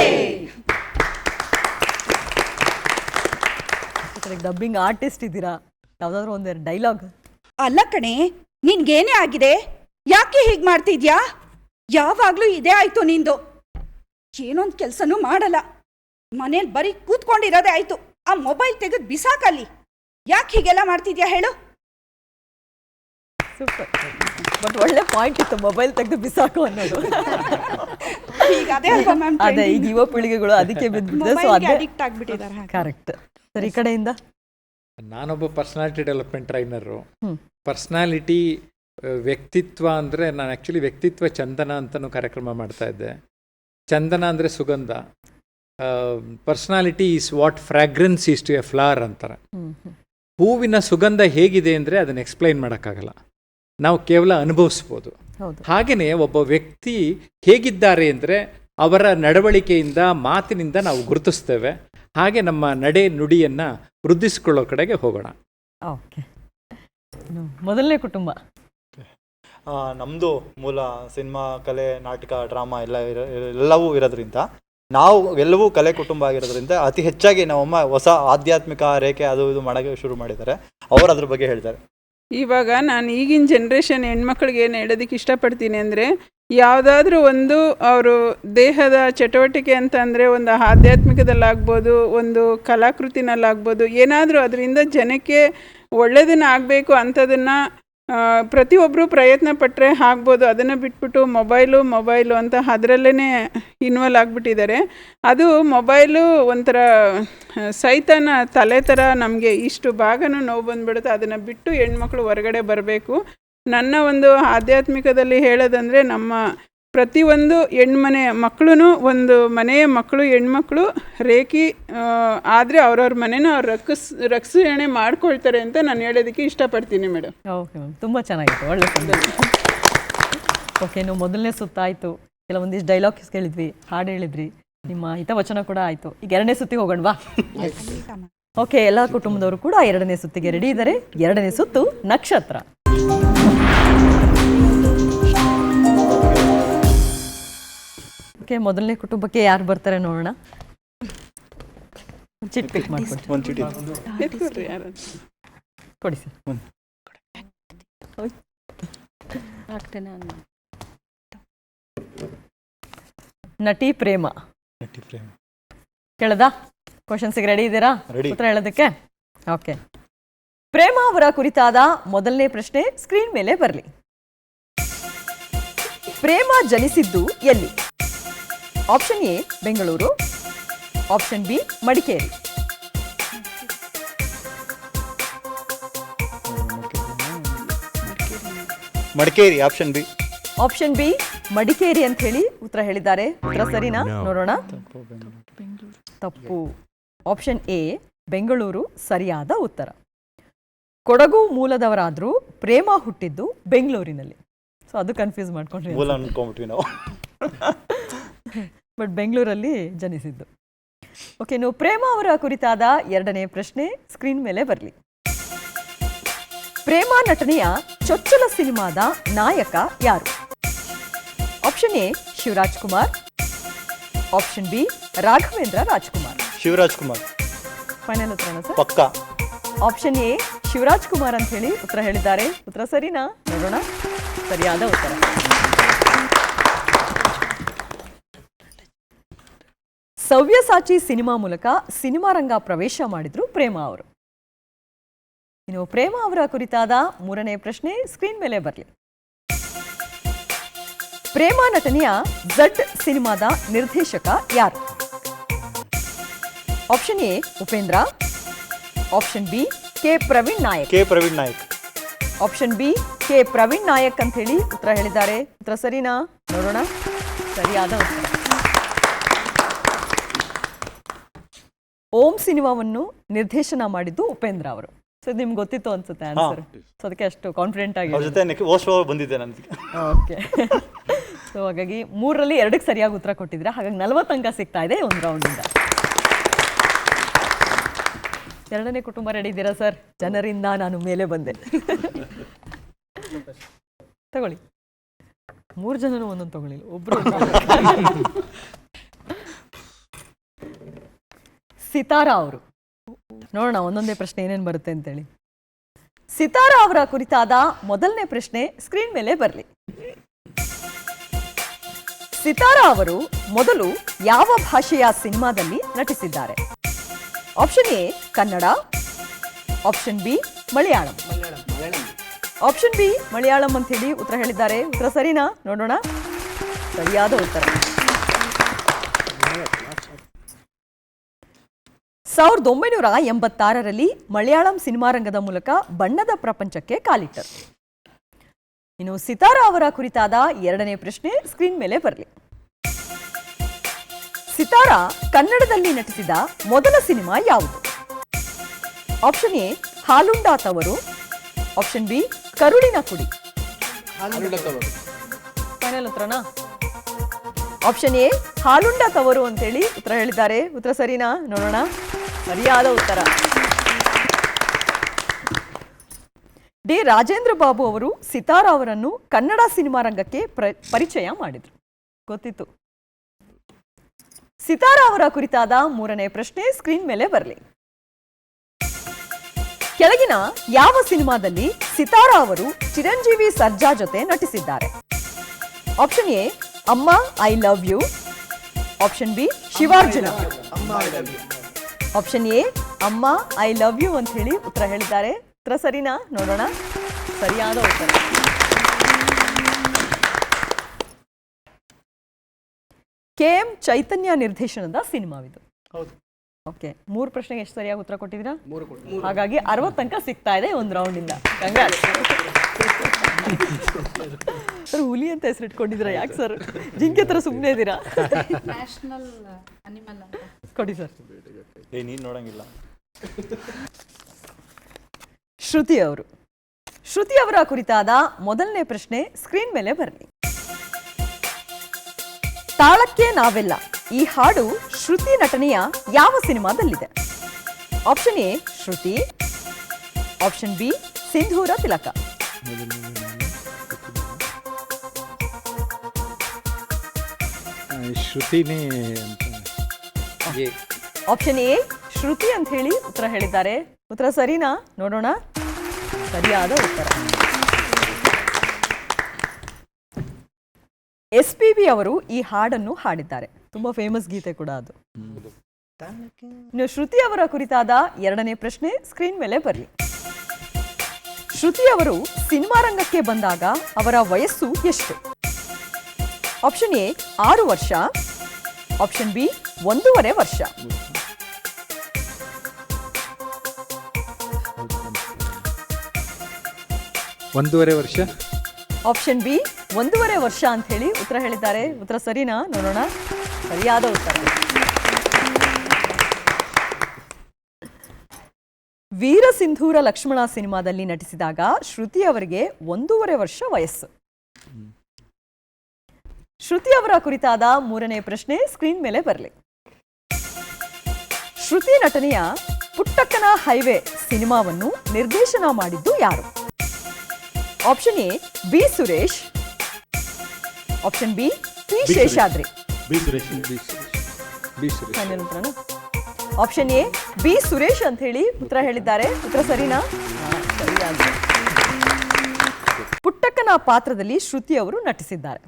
ಡಬ್ಬಿಂಗ್ ಆರ್ಟಿಸ್ಟ್ ಇದ್ದೀರಾ, ಯಾವ್ದಾದ್ರು ಒಂದೆರಡು ಡೈಲಾಗ್. ಅಲ್ಲ ಕಣೆ, ನಿನ್ಗೇನೇ ಆಗಿದೆ? ಯಾಕೆ ಹೀಗೆ ಮಾಡ್ತಿದ್ಯಾ? ಯಾವಾಗ್ಲೂ ಇದೇ ಆಯ್ತು ನಿಂದು. ಏನೊಂದು ಕೆಲಸನೂ ಮಾಡಲ್ಲ, ಮನೇಲಿ ಬರೀ ಕೂತ್ಕೊಂಡಿರೋದೇ ಆಯ್ತು. ಆ ಮೊಬೈಲ್ ತೆಗೆದು ಬಿಸಾಕಲ್ಲಿ. ಯಾಕೆ ಹೀಗೆಲ್ಲ ಮಾಡ್ತಿದ್ಯಾ ಹೇಳು? ಸೂಪರ್, ಬಟ್ ಒಳ್ಳೆ ಪಾಯಿಂಟ್ ಇತ್ತು, ಮೊಬೈಲ್ ತೆಗೆದು ಬಿಸಾಕು ಅನ್ನೋದು. ಈಗ ಅದೇ ಅಲ್ವಾ ಮ್ಯಾಮ್, ಅದೇ ಈಗ ಯುವ ಪೀಳಿಗೆಗಳು ಅದಕ್ಕೆ ಬಿದ್ದಿದೆ. ಸೊ ಅದೇ ಅಡಿಕ್ಟ್ ಆಗ್ಬಿಟ್ಟಿದ್ದಾರೆ. ಕರೆಕ್ಟ್. ಸರಿ, ಈ ಕಡೆಯಿಂದ ನಾನೊಬ್ಬ ಪರ್ಸನಾಲಿಟಿ ಡೆವಲಪ್ಮೆಂಟ್ ಟ್ರೈನರು. ಪರ್ಸನಾಲಿಟಿ ವ್ಯಕ್ತಿತ್ವ ಅಂದರೆ ನಾನು ಆ್ಯಕ್ಚುಲಿ ವ್ಯಕ್ತಿತ್ವ ಚಂದನ ಅಂತಲೂ ಕಾರ್ಯಕ್ರಮ ಮಾಡ್ತಾ ಇದ್ದೆ. ಚಂದನ ಅಂದರೆ ಸುಗಂಧ, personality is what fragrance is to a flower ಅಂತಾರೆ. ಹೂವಿನ ಸುಗಂಧ ಹೇಗಿದೆ ಅಂದರೆ ಅದನ್ನು ಎಕ್ಸ್ಪ್ಲೈನ್ ಮಾಡೋಕ್ಕಾಗಲ್ಲ, ನಾವು ಕೇವಲ ಅನುಭವಿಸ್ಬೋದು. ಹಾಗೆಯೇ ಒಬ್ಬ ವ್ಯಕ್ತಿ ಹೇಗಿದ್ದಾರೆ ಅಂದರೆ ಅವರ ನಡವಳಿಕೆಯಿಂದ ಮಾತಿನಿಂದ ನಾವು ಗುರುತಿಸ್ತೇವೆ. ಹಾಗೆ ನಮ್ಮ ನಡೆ ನುಡಿಯನ್ನು ವೃದ್ಧಿಸಿಕೊಳ್ಳೋ ಕಡೆಗೆ ಹೋಗೋಣ. ಓಕೆ, ಮೊದಲನೇ ಕುಟುಂಬ. ನಮ್ಮದು ಮೂಲ ಸಿನಿಮಾ, ಕಲೆ, ನಾಟಕ, ಡ್ರಾಮಾ ಎಲ್ಲವೂ ಇರೋದ್ರಿಂದ ನಾವು ಎಲ್ಲವೂ ಕಲೆ ಕುಟುಂಬ ಆಗಿರೋದ್ರಿಂದ ಅತಿ ಹೆಚ್ಚಾಗಿ ನಮ್ಮಮ್ಮ ಹೊಸ ಆಧ್ಯಾತ್ಮಿಕ ರೇಖೆ ಅದು ಇದು ಮಾಡೋಕ್ಕೆ ಶುರು ಮಾಡಿದ್ದಾರೆ. ಅವರು ಅದ್ರ ಬಗ್ಗೆ ಹೇಳ್ತಾರೆ. ಇವಾಗ ನಾನು ಈಗಿನ ಜನ್ರೇಷನ್ ಹೆಣ್ಮಕ್ಳಿಗೆ ಏನು ಹೇಳೋದಕ್ಕೆ ಇಷ್ಟಪಡ್ತೀನಿ ಅಂದರೆ, ಯಾವುದಾದ್ರೂ ಒಂದು ಅವರು ದೇಹದ ಚಟುವಟಿಕೆ ಅಂತ ಅಂದರೆ ಒಂದು ಆಧ್ಯಾತ್ಮಿಕದಲ್ಲಾಗ್ಬೋದು, ಒಂದು ಕಲಾಕೃತಿನಲ್ಲಾಗ್ಬೋದು, ಏನಾದರೂ ಅದರಿಂದ ಜನಕ್ಕೆ ಒಳ್ಳೆಯದನ್ನು ಆಗಬೇಕು ಅಂಥದನ್ನು ಪ್ರತಿಯೊಬ್ಬರು ಪ್ರಯತ್ನ ಪಟ್ಟರೆ ಆಗ್ಬೋದು. ಅದನ್ನು ಬಿಟ್ಬಿಟ್ಟು ಮೊಬೈಲು ಅಂತ ಅದರಲ್ಲೇ ಇನ್ವಾಲ್ವ್ ಆಗಿಬಿಟ್ಟಿದ್ದಾರೆ. ಅದು ಮೊಬೈಲು ಒಂಥರ ಸೈತಾನ ತಲೆ ಥರ, ನಮಗೆ ಇಷ್ಟು ಭಾಗನೂ ನೋವು ಬಂದುಬಿಡುತ್ತೆ. ಅದನ್ನು ಬಿಟ್ಟು ಹೆಣ್ಮಕ್ಳು ಹೊರಗಡೆ ಬರಬೇಕು. ನನ್ನ ಒಂದು ಆಧ್ಯಾತ್ಮಿಕದಲ್ಲಿ ಹೇಳೋದಂದರೆ, ನಮ್ಮ ಪ್ರತಿಯೊಂದು ಹೆಣ್ಮನೆ ಮಕ್ಕಳು, ಒಂದು ಮನೆಯ ಮಕ್ಕಳು ಹೆಣ್ಮಕ್ಳು ರೇಖಿ ಆದರೆ ಅವ್ರವ್ರ ಮನೇನ ಅವ್ರು ರಕ್ಷಣೆ ಮಾಡ್ಕೊಳ್ತಾರೆ ಅಂತ ನಾನು ಹೇಳೋದಕ್ಕೆ ಇಷ್ಟಪಡ್ತೀನಿ ಮೇಡಮ್. ಓಕೆ ಮ್ಯಾಮ್, ತುಂಬ ಚೆನ್ನಾಗಿತ್ತು, ಒಳ್ಳೆ ಸಂದೇಶ. ಓಕೆ, ನೀವು ಮೊದಲನೇ ಸುತ್ತಾಯಿತು, ಕೆಲವೊಂದಿಷ್ಟು ಡೈಲಾಗ್ಸ್ ಕೇಳಿದ್ವಿ, ಹಾಡು ಹೇಳಿದ್ರಿ, ನಿಮ್ಮ ಹಿತವಚನ ಕೂಡ ಆಯಿತು. ಈಗ ಎರಡನೇ ಸುತ್ತಿಗೆ ಹೋಗೋಣವಾ? ಓಕೆ, ಎಲ್ಲ ಕುಟುಂಬದವರು ಕೂಡ ಎರಡನೇ ಸುತ್ತಿಗೆ ರೆಡಿ ಇದ್ದಾರೆ. ಎರಡನೇ ಸುತ್ತು ನಕ್ಷತ್ರ. ಓಕೆ, ಮೊದಲನೇ ಕುಟುಂಬಕ್ಕೆ ಯಾರು ಬರ್ತಾರೆ ನೋಡೋಣ. ಚಿಟ್ ಪಿಕ್ ಮಾಡ್ಕೊಡ್ತೀನಿ, ಒಂದು ಚೀಟಿ ಕೊಡಿ ಸರ್. ನಟಿ ಪ್ರೇಮ. ಕೇಳದಾ? ಕ್ವಶನ್ಸ್ಗೆ ರೆಡಿ ಇದ್ದೀರಾ? ಉತ್ತರ ಹೇಳೋದಕ್ಕೆ? ಓಕೆ, ಪ್ರೇಮ ಅವರ ಕುರಿತಾದ ಮೊದಲನೇ ಪ್ರಶ್ನೆ ಸ್ಕ್ರೀನ್ ಮೇಲೆ ಬರಲಿ. ಪ್ರೇಮ ಜನಿಸಿದ್ದು ಎಲ್ಲಿ? Option A Bengaluru, option B Madikeri. Madikeri, option B. Option B Madikeri ಅಂತ ಹೇಳಿ ಉತ್ತರ ಹೇಳಿದ್ದಾರೆ. ಉತ್ತರ ಸರಿನಾ? ನೋಡೋಣ. ತಪ್ಪು. ಆಪ್ಷನ್ ಎ ಬೆಂಗಳೂರು ಸರಿಯಾದ ಉತ್ತರ. ಕೊಡಗು ಮೂಲದವರಾದ್ರೂ ಪ್ರೇಮ ಹುಟ್ಟಿದ್ದು ಬೆಂಗಳೂರಿನಲ್ಲಿ. ಸೊ ಅದು ಕನ್ಫ್ಯೂಸ್ ಮಾಡ್ಕೊಂಡ್ರಿ, ಮೂಲ ಅನ್ಕೊಂಡ್ಬಿಟ್ವಿ ನಾವು. ಬಟ್ ಬೆಂಗಳೂರಲ್ಲಿ ಜನಿಸಿದ್ದು. ಓಕೆ, ನೀವು ಪ್ರೇಮ ಅವರ ಕುರಿತಾದ ಎರಡನೇ ಪ್ರಶ್ನೆ ಸ್ಕ್ರೀನ್ ಮೇಲೆ ಬರಲಿ. ಪ್ರೇಮ ನಟನೆಯ ಚೊಚ್ಚಲ ಸಿನಿಮಾದ ನಾಯಕ ಯಾರು? Option A Shivaraj Kumar, option B Raghavendra Rajkumar. Shivaraj Kumar final ಉತ್ತರನ ಸರ್? ಪಕ್ಕ. ಆಪ್ಷನ್ ಎ ಶಿವರಾಜ್ ಕುಮಾರ್ ಅಂತ ಹೇಳಿ ಉತ್ತರ ಹೇಳಿದ್ದಾರೆ. ಉತ್ತರ ಸರಿನಾ? ನೋಡೋಣ. ಸರಿಯಾದ ಉತ್ತರ. ಸವ್ಯಸಾಚಿ ಸಿನಿಮಾ ಮೂಲಕ ಸಿನಿಮಾ ರಂಗ ಪ್ರವೇಶ ಮಾಡಿದ್ರು ಪ್ರೇಮ ಅವರು. ಇನ್ನು ಪ್ರೇಮ ಅವರ ಕುರಿತಾದ ಮೂರನೇ ಪ್ರಶ್ನೆ ಸ್ಕ್ರೀನ್ ಮೇಲೆ ಬರಲಿ. ಪ್ರೇಮ ನಟನೆಯ ಝಡ್ ಸಿನಿಮಾದ ನಿರ್ದೇಶಕ ಯಾರು? Option A Upendra, option B K Praveen Nayak. K Praveen Nayak. Option B K Praveen Nayak ಅಂತ ಹೇಳಿ ಉತ್ತರ ಹೇಳಿದ್ದಾರೆ. ಉತ್ತರ ಸರಿನಾ? ನೋಡೋಣ. ಸರಿಯಾದ ಉತ್ತರ. ಓಂ ಸಿನಿಮಾವನ್ನು ನಿರ್ದೇಶನ ಮಾಡಿದ್ದು ಉಪೇಂದ್ರ ಅವರು. ಸೊ ನಿಮ್ಗೆ ಗೊತ್ತಿತ್ತು ಅನ್ಸುತ್ತೆ ಆನ್ಸರ್, ಸೊ ಅದಕ್ಕೆ ಅಷ್ಟು ಕಾನ್ಫಿಡೆಂಟ್ ಆಗಿ. ಅವ್ರ ಜೊತೆ ಓಶೋ ಬಂದಿದ್ದೆ ನನಗೆ. ಓಕೆ. ಸೊ ಹಾಗಾಗಿ 3ರಲ್ಲಿ 2ಕ್ಕೆ ಸರಿಯಾಗಿ ಉತ್ತರ ಕೊಟ್ಟಿದ್ದೀರಾ. ಹಾಗಾಗಿ 40 ಅಂಕ ಸಿಗ್ತಾ ಇದೆ ಒಂದು ರೌಂಡಿಂದ. 2ನೇ ಕುಟುಂಬ ರೆಡಿ ಇದ್ದೀರಾ ಸರ್? ಜನರಿಂದ ನಾನು ಮೇಲೆ ಬಂದೆ. ತಗೊಳ್ಳಿ, 3 ಜನನು ಒಂದೊಂದು ತಗೊಳ್ಳಿಲ್ಲ, ಒಬ್ರು. ಸಿತಾರಾ ಅವರು, ನೋಡೋಣ ಒಂದೊಂದೇ ಪ್ರಶ್ನೆ ಏನೇನು ಬರುತ್ತೆ ಅಂತೇಳಿ. ಸಿತಾರಾ ಅವರ ಕುರಿತಾದ ಮೊದಲನೇ ಪ್ರಶ್ನೆ ಸ್ಕ್ರೀನ್ ಮೇಲೆ ಬರಲಿ. ಸಿತಾರಾ ಅವರು ಮೊದಲು ಯಾವ ಭಾಷೆಯ ಸಿನಿಮಾದಲ್ಲಿ ನಟಿಸಿದ್ದಾರೆ? Option A Kannada, option B Malayalam. Option B Malayalam ಅಂತ ಹೇಳಿ ಉತ್ತರ ಹೇಳಿದ್ದಾರೆ. ಉತ್ತರ ಸರಿನಾ? ನೋಡೋಣ. ಸರಿಯಾದ ಉತ್ತರ. 1986ರಲ್ಲಿ ಮಲಯಾಳಂ ಸಿನಿಮಾ ರಂಗದ ಮೂಲಕ ಬಣ್ಣದ ಪ್ರಪಂಚಕ್ಕೆ ಕಾಲಿಟ್ಟರು. ಇನ್ನು ಸಿತಾರಾ ಅವರ ಕುರಿತಾದ 2ನೇ ಪ್ರಶ್ನೆ ಸ್ಕ್ರೀನ್ ಮೇಲೆ ಬರಲಿ. ಸಿತಾರಾ ಕನ್ನಡದಲ್ಲಿ ನಟಿಸಿದ ಮೊದಲ ಸಿನಿಮಾ ಯಾವುದು? ಆಪ್ಷನ್ ಎ ಹಾಲುಂಡ ತವರು, ಆಪ್ಷನ್ ಬಿ ಕರುಳಿನ ಕುಡಿ. ಫೈನಲ್ ಉತ್ತರನಾ? ಆಪ್ಷನ್ ಎ ಹಾಲುಂಡ ತವರು ಅಂತೇಳಿ ಉತ್ತರ ಹೇಳಿದ್ದಾರೆ. ಉತ್ತರ ಸರಿನಾ? ನೋಡೋಣ. ಸರಿಯಾದ ಉತ್ತರ. ಡಿ ರಾಜೇಂದ್ರ ಬಾಬು ಅವರು ಸಿತಾರಾ ಅವರನ್ನು ಕನ್ನಡ ಸಿನಿಮಾ ರಂಗಕ್ಕೆ ಪರಿಚಯ ಮಾಡಿದ್ರು. ಗೊತ್ತಿತ್ತು. ಸಿತಾರಾ ಅವರ ಕುರಿತಾದ 3ನೇ ಪ್ರಶ್ನೆ ಸ್ಕ್ರೀನ್ ಮೇಲೆ ಬರಲಿ. ಕೆಳಗಿನ ಯಾವ ಸಿನಿಮಾದಲ್ಲಿ ಸಿತಾರಾ ಅವರು ಚಿರಂಜೀವಿ ಸರ್ಜಾ ಜೊತೆ ನಟಿಸಿದ್ದಾರೆ? Option A Amma I love you, option B Shivarjuna. Option A Amma I love you ಅಂತ ಹೇಳಿ ಉತ್ತರ ಹೇಳಿದ್ದಾರೆ. ಉತ್ತರ ಸರಿನಾ? ನೋಡೋಣ. ಸರಿಯಾದ ಉತ್ತರ. KM ಚೈತನ್ಯ ನಿರ್ದೇಶನದ ಸಿನಿಮಾವಿದು. ಓಕೆ, 3 ಪ್ರಶ್ನೆಗೆ ಎಷ್ಟು ಸರಿಯಾಗಿ ಉತ್ತರ ಕೊಟ್ಟಿದ್ದೀರಾ? ಹಾಗಾಗಿ 60 ಅಂಕ ಸಿಗ್ತಾ ಇದೆ ಒಂದು ರೌಂಡಿಂದ. ಸರ್ ಹುಲಿ ಅಂತ ಹೆಸರಿಟ್ಕೊಂಡಿದ್ದೀರಾ? ಯಾಕೆ ಸರ್ ಜಿಂಕೆ ತರ ಸುಮ್ಮನೆ ಇದ್ದೀರಾ? ನ್ಯಾಷನಲ್ ಅನಿಮಲ್ ಅಂತ ಕೊಡಿ ಸರ್. ನೀನು ನೋಡಂಗಿಲ್ಲ. ಶ್ರುತಿ ಅವರು, ಶ್ರುತಿ ಅವರ ಕುರಿತಾದ ಮೊದಲನೇ ಪ್ರಶ್ನೆ ಸ್ಕ್ರೀನ್ ಮೇಲೆ ಬರಲಿ. ತಾಳಕ್ಕೆ ನಾವೆಲ್ಲ ಈ ಹಾಡು ಶ್ರುತಿ ನಟನೆಯ ಯಾವ ಸಿನಿಮಾದಲ್ಲಿದೆ? Option A Shruti, option B Sindhoora Tilaka. ಶ್ರುತಿನೇ. ಆಪ್ಷನ್ ಎ ಶ್ರುತಿ ಅಂತ ಹೇಳಿ ಉತ್ತರ ಹೇಳಿದ್ದಾರೆ. ಉತ್ತರ ಸರಿನಾ? ನೋಡೋಣ. ಸರಿಯಾದ ಉತ್ತರ. SPB ಅವರು ಈ ಹಾಡನ್ನು ಹಾಡಿದ್ದಾರೆ. ತುಂಬಾ ಫೇಮಸ್ ಗೀತೆ ಕೂಡ ಅದು. ಇನ್ನು ಶ್ರುತಿ ಅವರ ಕುರಿತಾದ 2ನೇ ಪ್ರಶ್ನೆ ಸ್ಕ್ರೀನ್ ಮೇಲೆ ಬರಲಿ. ಶ್ರುತಿ ಅವರು ಸಿನಿಮಾ ರಂಗಕ್ಕೆ ಬಂದಾಗ ಅವರ ವಯಸ್ಸು ಎಷ್ಟು? ಆಪ್ಷನ್ ಎ 6 ವರ್ಷ, ಆಪ್ಷನ್ ಬಿ 1.5 ವರ್ಷ. ಒಂದೂವರೆ ವರ್ಷ. ಆಪ್ಷನ್ ಬಿ 1.5 ವರ್ಷ ಅಂತ ಹೇಳಿ ಉತ್ತರ ಹೇಳಿದ್ದಾರೆ. ಉತ್ತರ ಸರಿನಾ? ನೋಡೋಣ. ಸರಿಯಾದ ಉತ್ತರ. ವೀರ ಸಿಂಧೂರ ಲಕ್ಷ್ಮಣ ಸಿನಿಮಾದಲ್ಲಿ ನಟಿಸಿದಾಗ ಶ್ರುತಿ ಅವರಿಗೆ 1.5 ವರ್ಷ ವಯಸ್ಸು. ಶ್ರುತಿ ಅವರ ಕುರಿತಾದ 3ನೇ ಪ್ರಶ್ನೆ ಸ್ಕ್ರೀನ್ ಮೇಲೆ ಬರಲಿ. ಶ್ರುತಿ ನಟನೆಯ ಪುಟ್ಟಕ್ಕನ ಹೈವೇ ಸಿನಿಮಾವನ್ನು ನಿರ್ದೇಶನ ಮಾಡಿದ್ದು ಯಾರು? Option A B Suresh, option B P Seshadri. Option A B Suresh ಅಂತ ಹೇಳಿ ಉತ್ತರ ಹೇಳಿದ್ದಾರೆ. ಉತ್ತರ ಸರಿನಾ? ಸರಿಯಾಗಿದೆ. ಪುಟ್ಟಕ್ಕನ ಪಾತ್ರದಲ್ಲಿ ಶ್ರುತಿ ಅವರು ನಟಿಸಿದ್ದಾರೆ.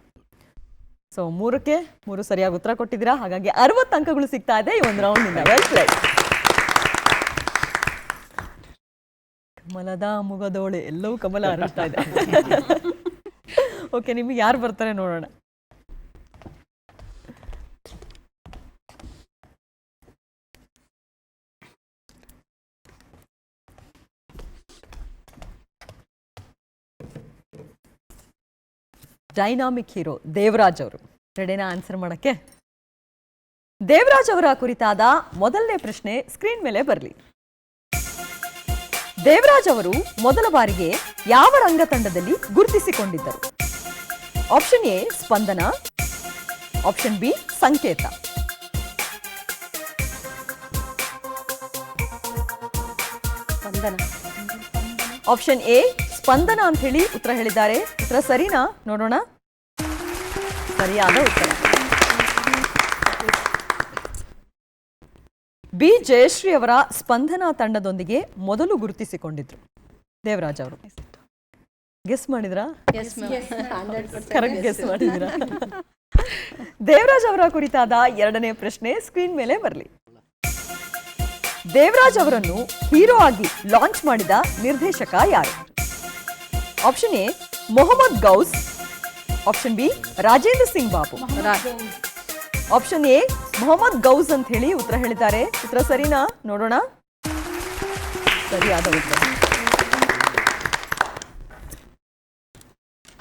ಸೊ 3ಕ್ಕೆ 3 ಸರಿಯಾಗಿ ಉತ್ತರ ಕೊಟ್ಟಿದ್ದೀರಾ. ಹಾಗಾಗಿ 60 ಅಂಕಗಳು ಸಿಗ್ತಾ ಇದೆ ಈ ಒಂದು ರೌಂಡ್. Well played. ಕಮಲದ ಮುಗದೋಳೆ, ಎಲ್ಲವೂ ಕಮಲ ಅರಳ್ತಾ ಇದೆ. ಓಕೆ, ನಿಮ್ಗೆ ಯಾರು ಬರ್ತಾರೆ ನೋಡೋಣ. ಡೈನಾಮಿಕ್ ಹೀರೋ ದೇವರಾಜ್ ಅವರು ರೆಡಿನಾ ಆನ್ಸರ್ ಮಾಡಕ್ಕೆ? ದೇವರಾಜ್ ಅವರ ಕುರಿತಾದ ಮೊದಲನೇ ಪ್ರಶ್ನೆ ಸ್ಕ್ರೀನ್ ಮೇಲೆ ಬರಲಿ. ದೇವರಾಜ್ ಅವರು ಮೊದಲ ಬಾರಿಗೆ ಯಾವ ರಂಗತಂಡದಲ್ಲಿ ಗುರುತಿಸಿಕೊಂಡಿದ್ದರು? Option A Spandana, option B Sanketha. Spandana. Option A ಸ್ಪಂದನ ಅಂತ ಹೇಳಿ ಉತ್ತರ ಹೇಳಿದ್ದಾರೆ. ಉತ್ತರ ಸರಿನಾ? ನೋಡೋಣ. ಸರಿಯಾದ ಉತ್ತರ. ಬಿ ಜಯಶ್ರೀ ಅವರ ಸ್ಪಂದನ ತಂಡದೊಂದಿಗೆ ಮೊದಲು ಗುರುತಿಸಿಕೊಂಡಿದ್ರು ದೇವರಾಜ್ ಅವರು. ಗೆಸ್ ಮಾಡಿದ್ರಾ? ಕರೆಕ್ಟ್ ಗೆಸ್ ಮಾಡಿದ್ರಾ? ದೇವರಾಜ್ ಅವರ ಕುರಿತಾದ ಎರಡನೇ ಪ್ರಶ್ನೆ ಸ್ಕ್ರೀನ್ ಮೇಲೆ ಬರಲಿ. ದೇವರಾಜ್ ಅವರನ್ನು ಹೀರೋ ಆಗಿ ಲಾಂಚ್ ಮಾಡಿದ ನಿರ್ದೇಶಕ ಯಾರು? Option A Mohammed Ghouse, option B Rajendra Singh Babu. Option A Mohammed Ghouse ಅಂತ ಹೇಳಿ ಉತ್ತರ ಹೇಳಿದ್ದಾರೆ. ಉತ್ತರ ಸರಿನಾ? ನೋಡೋಣ. ಸರಿಯಾದ ಉತ್ತರ.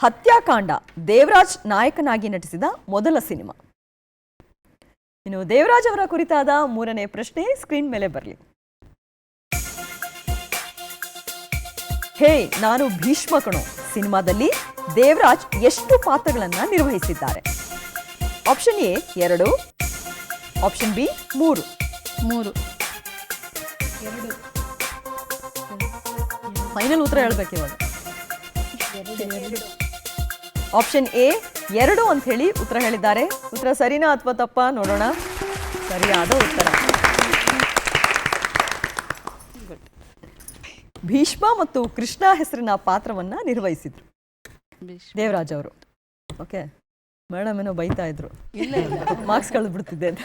ಹತ್ಯಾಕಾಂಡ ದೇವರಾಜ್ ನಾಯಕನಾಗಿ ನಟಿಸಿದ ಮೊದಲ ಸಿನಿಮಾ. ಇನ್ನು ದೇವರಾಜ್ ಅವರ ಕುರಿತಾದ ಮೂರನೇ ಪ್ರಶ್ನೆ ಸ್ಕ್ರೀನ್ ಮೇಲೆ ಬರಲಿ. ಹೇ ನಾನು ಭೀಷ್ಮ ಕಣೋ ಸಿನಿಮಾದಲ್ಲಿ ದೇವರಾಜ್ ಎಷ್ಟು ಪಾತ್ರಗಳನ್ನ ನಿರ್ವಹಿಸಿದ್ದಾರೆ? Option A 2, option B 3. 3. Final ಉತ್ತರ ಹೇಳ್ಬೇಕು ಇವಾಗ. ಆಪ್ಷನ್ ಎ 2 ಅಂತ ಹೇಳಿ ಉತ್ತರ ಹೇಳಿದ್ದಾರೆ. ಉತ್ತರ ಸರಿನಾ ಅಥವಾ ತಪ್ಪ? ನೋಡೋಣ. ಸರಿಯಾದ ಉತ್ತರ. ಭೀಷ್ಮ ಮತ್ತು ಕೃಷ್ಣ ಹೆಸರಿನ ಪಾತ್ರವನ್ನ ನಿರ್ವಹಿಸಿದ್ರು ದೇವರಾಜ್ ಅವರು. ಓಕೆ, ಮೇಡಮ್ ಏನೋ ಬೈತಾ ಇದ್ರು, ಮಾರ್ಕ್ಸ್ ಕಳೆದ್ಬಿಡ್ತಿದ್ದೆ ಅಂತ.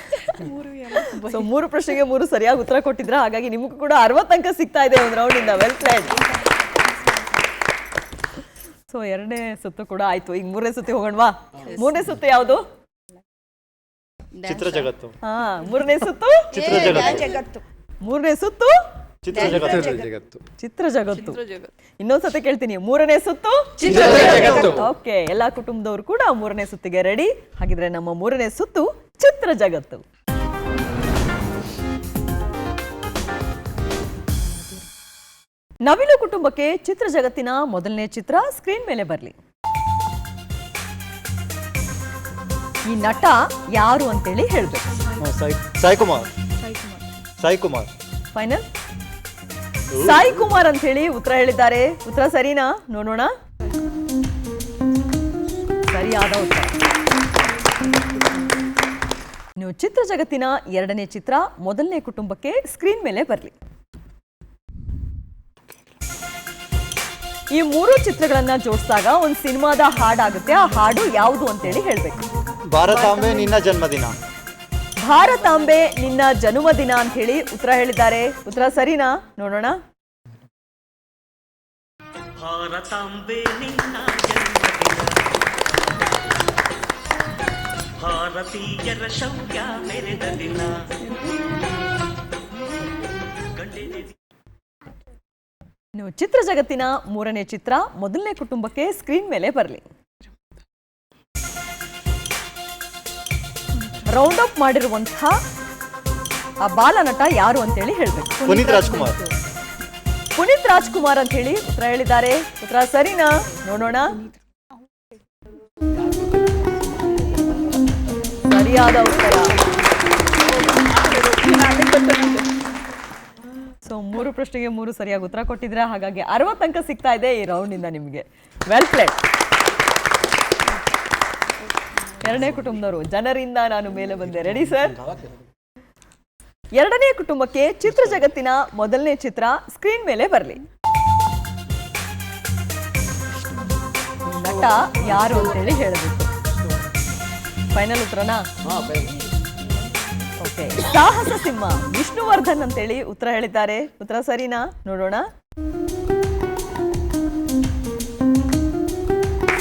ಸೊ 3 ಪ್ರಶ್ನೆಗೆ 3 ಸರಿಯಾಗಿ ಉತ್ತರ ಕೊಟ್ಟಿದ್ರ. ಹಾಗಾಗಿ ನಿಮಗೂ ಕೂಡ 60 ಅಂಕ ಸಿಗ್ತಾ ಇದೆ ಒಂದು ರೌಂಡ್ ಇಂದ. Well played. ಸೊ 2ನೇ ಸುತ್ತು ಕೂಡ ಆಯ್ತು. ಈಗ 3ನೇ ಸುತ್ತಿ ಹೋಗೋಣವಾ? 3ನೇ ಸುತ್ತು ಯಾವುದು? ಚಿತ್ರ ಜಗತ್ತು. 3ನೇ ಸುತ್ತು ಜಗತ್ತು. 3ನೇ ಸುತ್ತು ಚಿತ್ರ ಜಗತ್ತು. ಚಿತ್ರ ಜಗತ್ತು. ಇನ್ನೊಂದ್ಸತಿ ಕೇಳ್ತೀನಿ, 3ನೇ ಸುತ್ತು ಓಕೆ. ಎಲ್ಲಾ ಕುಟುಂಬದವರು ಕೂಡ 3ನೇ ಸುತ್ತಿಗೆ ರೆಡಿ. ಹಾಗಿದ್ರೆ ನಮ್ಮ 3ನೇ ಸುತ್ತು ಚಿತ್ರ ಜಗತ್ತು. ನವಿಲು ಕುಟುಂಬಕ್ಕೆ ಚಿತ್ರ ಜಗತ್ತಿನ ಮೊದಲನೇ ಚಿತ್ರ ಸ್ಕ್ರೀನ್ ಮೇಲೆ ಬರಲಿ. ಈ ನಟ ಯಾರು ಅಂತೇಳಿ ಹೇಳ್ಬೇಕು. ಸಾಯಿ ಕುಮಾರ್. ಫೈನಲ್ ಸಾಯಿ ಕುಮಾರ್ ಅಂತ ಹೇಳಿ ಉತ್ತರ ಹೇಳಿದ್ದಾರೆ. ಉತ್ತರ ಸರಿನಾ? ನೋಡೋಣ. ಸರಿಯಾದ ಉತ್ತರ. ನೀವು ಚಿತ್ರ ಜಗತ್ತಿನ 2ನೇ ಚಿತ್ರ ಮೊದಲನೇ ಕುಟುಂಬಕ್ಕೆ ಸ್ಕ್ರೀನ್ ಮೇಲೆ ಬರಲಿ. ಈ 3 ಚಿತ್ರಗಳನ್ನ ಜೋಡಿಸಿದಾಗ ಒಂದು ಸಿನಿಮಾದ ಹಾಡಾಗುತ್ತೆ. ಆ ಹಾಡು ಯಾವುದು ಅಂತೇಳಿ ಹೇಳ್ಬೇಕು. ಭಾರತಾಂಬೆ ನಿನ್ನ ಜನ್ಮದಿನ. ಭಾರತಾಂಬೆ ನಿನ್ನ ಜನ್ಮದಿನ ಅಂತ ಹೇಳಿ ಉತ್ತರ ಹೇಳಿದ್ದಾರೆ. ಉತ್ತರ ಸರಿನಾ? ನೋಡೋಣ. ಭಾರತಾಂಬೆ ನಿನ್ನ ಜನ್ಮದಿನ, ಭಾರತೀಯರ ಶೌರ್ಯ ಮೆರೆದ ದಿನ. ನೀವು ಚಿತ್ರ ಜಗತ್ತಿನ 3ನೇ ಚಿತ್ರ ಮೊದಲನೇ ಕುಟುಂಬಕ್ಕೆ ಸ್ಕ್ರೀನ್ ಮೇಲೆ ಬರಲಿ. ರೌಂಡ್ ಅಪ್ ಮಾಡಿರುವಂತಹ ಆ ಬಾಲನಟ ಯಾರು ಅಂತೇಳಿ ಹೇಳ್ಬೇಕು. ಪುನೀತ್ ರಾಜ್ಕುಮಾರ್. ಪುನೀತ್ ರಾಜ್ಕುಮಾರ್ ಅಂತ ಹೇಳಿ ಉತ್ತರ ಹೇಳಿದ್ದಾರೆ. ಉತ್ತರ ಸರಿನಾ? ನೋಡೋಣ. ಸರಿಯಾದ ಉತ್ತರ. ಸೊ 3 ಪ್ರಶ್ನೆಗೆ 3 ಸರಿಯಾಗಿ ಉತ್ತರ ಕೊಟ್ಟಿದ್ರೆ. ಹಾಗಾಗಿ 60 ಅಂಕ ಸಿಗ್ತಾ ಇದೆ ಈ ರೌಂಡ್ ಇಂದ ನಿಮಗೆ. Well played. 2ನೇ ಕುಟುಂಬದವರು ಜನರಿಂದ ನಾನು ಮೇಲೆ ಬಂದೆ. Ready sir? 2ನೇ ಕುಟುಂಬಕ್ಕೆ ಚಿತ್ರ ಜಗತ್ತಿನ ಮೊದಲನೇ ಚಿತ್ರ ಸ್ಕ್ರೀನ್ ಮೇಲೆ ಬರಲಿ. ನಟ ಯಾರು ಅಂತೇಳಿ ಹೇಳಬೇಕು. ಫೈನಲ್ ಉತ್ತರನಾ? ಓಕೆ. ಸಾಹಸ ಸಿಂಹ ವಿಷ್ಣುವರ್ಧನ್ ಅಂತೇಳಿ ಉತ್ತರ ಹೇಳಿದ್ದಾರೆ. ಉತ್ತರ ಸರಿನಾ? ನೋಡೋಣ.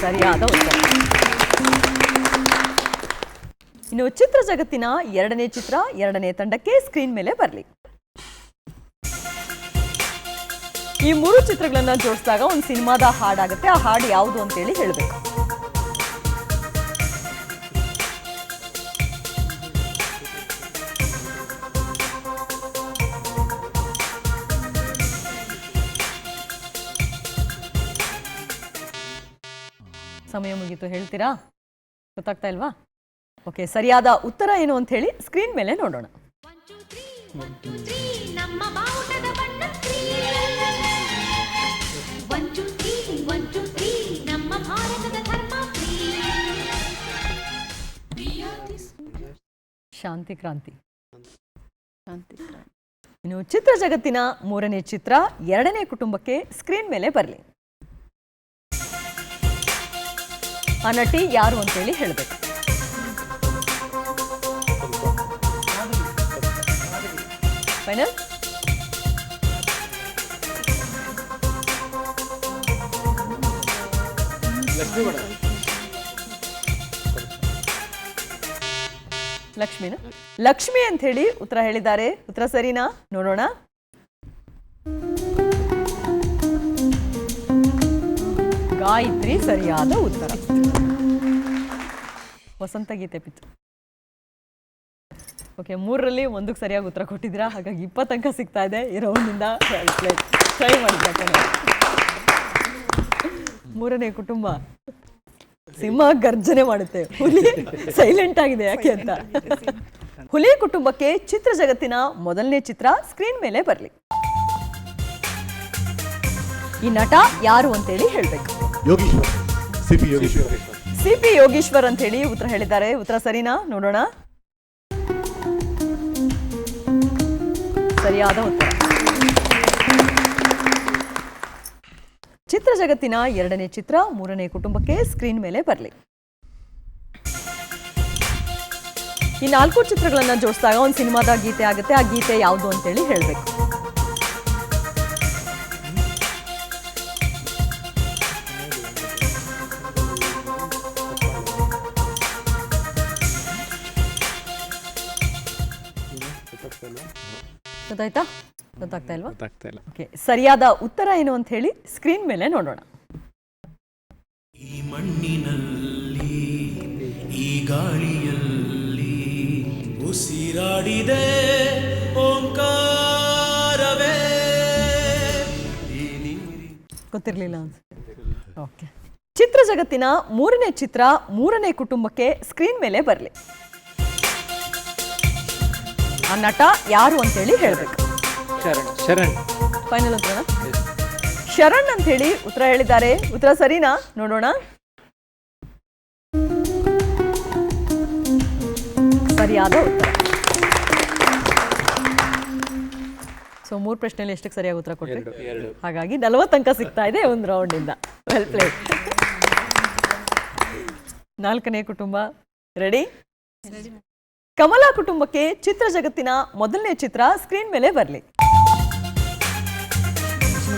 ಸರಿಯಾದ ಉತ್ತರ. ಇನ್ನು ಚಿತ್ರ ಜಗತ್ತಿನ 2ನೇ ಚಿತ್ರ 2ನೇ ತಂಡಕ್ಕೆ ಸ್ಕ್ರೀನ್ ಮೇಲೆ ಬರಲಿ. ಈ 3 ಚಿತ್ರಗಳನ್ನ ಜೋಡಿಸಿದಾಗ ಒಂದು ಸಿನಿಮಾದ ಹಾಡಾಗುತ್ತೆ. ಆ ಹಾಡು ಯಾವುದು ಅಂತೇಳಿ ಹೇಳಬೇಕು. ಸಮಯ ಮುಗೀತು, ಹೇಳ್ತೀರಾ? ಗೊತ್ತಾಗ್ತಾ ಇಲ್ವಾ? ಓಕೆ, ಸರಿಯಾದ ಉತ್ತರ ಏನು ಅಂತ ಹೇಳಿ ಸ್ಕ್ರೀನ್ ಮೇಲೆ ನೋಡೋಣ. ಶಾಂತಿ ಕ್ರಾಂತಿ. ಇನ್ನು ಚಿತ್ರ ಜಗತ್ತಿನ 3ನೇ ಚಿತ್ರ 2ನೇ ಕುಟುಂಬಕ್ಕೆ ಸ್ಕ್ರೀನ್ ಮೇಲೆ ಬರಲಿ. ಆ ನಟಿ ಯಾರು ಅಂತೇಳಿ ಹೇಳಬೇಕು. ಫೈನಲ್? ಲಕ್ಷ್ಮಿನ? ಲಕ್ಷ್ಮಿ ಅಂತ ಹೇಳಿ ಉತ್ತರ ಹೇಳಿದ್ದಾರೆ. ಉತ್ತರ ಸರಿನಾ? ನೋಡೋಣ. ಗಾಯತ್ರಿ ಸರಿಯಾದ ಉತ್ತರ. ವಸಂತ ಗೀತೆ ಪಿತ್ತು. ಓಕೆ, 3ರಲ್ಲಿ 1ಕ್ಕೆ ಸರಿಯಾಗಿ ಉತ್ತರ ಕೊಟ್ಟಿದ್ದೀರಾ. ಹಾಗಾಗಿ 20 ಅಂಕ ಸಿಗ್ತಾ ಇದೆ ಈ ರೌಂಡಿಂದ. ಟ್ರೈ ಮಾಡಿದ್ದೆ. 3ನೇ ಕುಟುಂಬ. ಸಿಂಹ ಗರ್ಜನೆ ಮಾಡುತ್ತೆ, ಹುಲಿ ಸೈಲೆಂಟ್ ಆಗಿದೆ. ಯಾಕೆ ಅಂತ. ಹುಲಿ ಕುಟುಂಬಕ್ಕೆ ಚಿತ್ರ ಜಗತ್ತಿನ 1ನೇ ಚಿತ್ರ ಸ್ಕ್ರೀನ್ ಮೇಲೆ ಬರಲಿ. ಈ ನಟ ಯಾರು ಅಂತೇಳಿ ಹೇಳ್ಬೇಕು. ಸಿಪಿ ಯೋಗೀಶ್ವರ್ ಅಂತ ಹೇಳಿ ಉತ್ತರ ಹೇಳಿದ್ದಾರೆ. ಉತ್ತರ ಸರಿನಾ? ನೋಡೋಣ. ಸರಿಯಾದ ಉತ್ತರ. ಚಿತ್ರ ಜಗತ್ತಿನ 2ನೇ ಚಿತ್ರ 3ನೇ ಕುಟುಂಬಕ್ಕೆ ಸ್ಕ್ರೀನ್ ಮೇಲೆ ಬರಲಿ. ಈ 4 ಚಿತ್ರಗಳನ್ನ ಜೋಡಿಸಿದಾಗ ಒಂದು ಸಿನಿಮಾದ ಗೀತೆ ಆಗುತ್ತೆ. ಆ ಗೀತೆ ಯಾವುದು ಅಂತೇಳಿ ಹೇಳಬೇಕು. ಗೊತ್ತಾಯ್ತಾ? ಗೊತ್ತಾಗ್ತಾ ಇಲ್ವಾ? ಓಕೆ, ಸರಿಯಾದ ಉತ್ತರ ಏನು ಅಂತ ಹೇಳಿ ಸ್ಕ್ರೀನ್ ಮೇಲೆ ನೋಡೋಣ. ಈ ಮಣ್ಣಿನಲ್ಲಿ ಈ ಗಾಳಿಯಲ್ಲಿ ಉಸಿರಾಡಿದೆ ಓಂಕಾರವೇ. ಗೊತ್ತಿರಲಿಲ್ಲ ಅನ್ಸುತ್ತೆ. ಓಕೆ, ಚಿತ್ರ ಜಗತ್ತಿನ 3ನೇ ಚಿತ್ರ 3ನೇ ಕುಟುಂಬಕ್ಕೆ ಸ್ಕ್ರೀನ್ ಮೇಲೆ ಬರಲಿ. ಆ ನಟ ಯಾರು ಅಂತೇಳಿ ಹೇಳಬೇಕು. ಶರಣ್. ಫೈನಲ್ ಉತ್ತರ? ಶರಣ್ ಅಂತ ಹೇಳಿ ಉತ್ತರ ಹೇಳಿದ್ದಾರೆ. ಉತ್ತರ ಸರಿನಾ? ನೋಡೋಣ. ಸರಿಯಾದ ಉತ್ತರ. ಸೊ 3 ಪ್ರಶ್ನೆಯಲ್ಲಿ ಎಷ್ಟಕ್ಕೆ ಸರಿಯಾಗಿ ಉತ್ತರ ಕೊಟ್ಟರೆ? ಹಾಗಾಗಿ 40 ಅಂಕ ಸಿಗ್ತಾ ಇದೆ ಒಂದು ರೌಂಡಿಂದ. Well played. 4ನೇ ಕುಟುಂಬ ರೆಡಿ? ಕಮಲಾ ಕುಟುಂಬಕ್ಕೆ ಚಿತ್ರ ಜಗತ್ತಿನ 1ನೇ ಚಿತ್ರ ಸ್ಕ್ರೀನ್ ಮೇಲೆ ಬರಲಿ.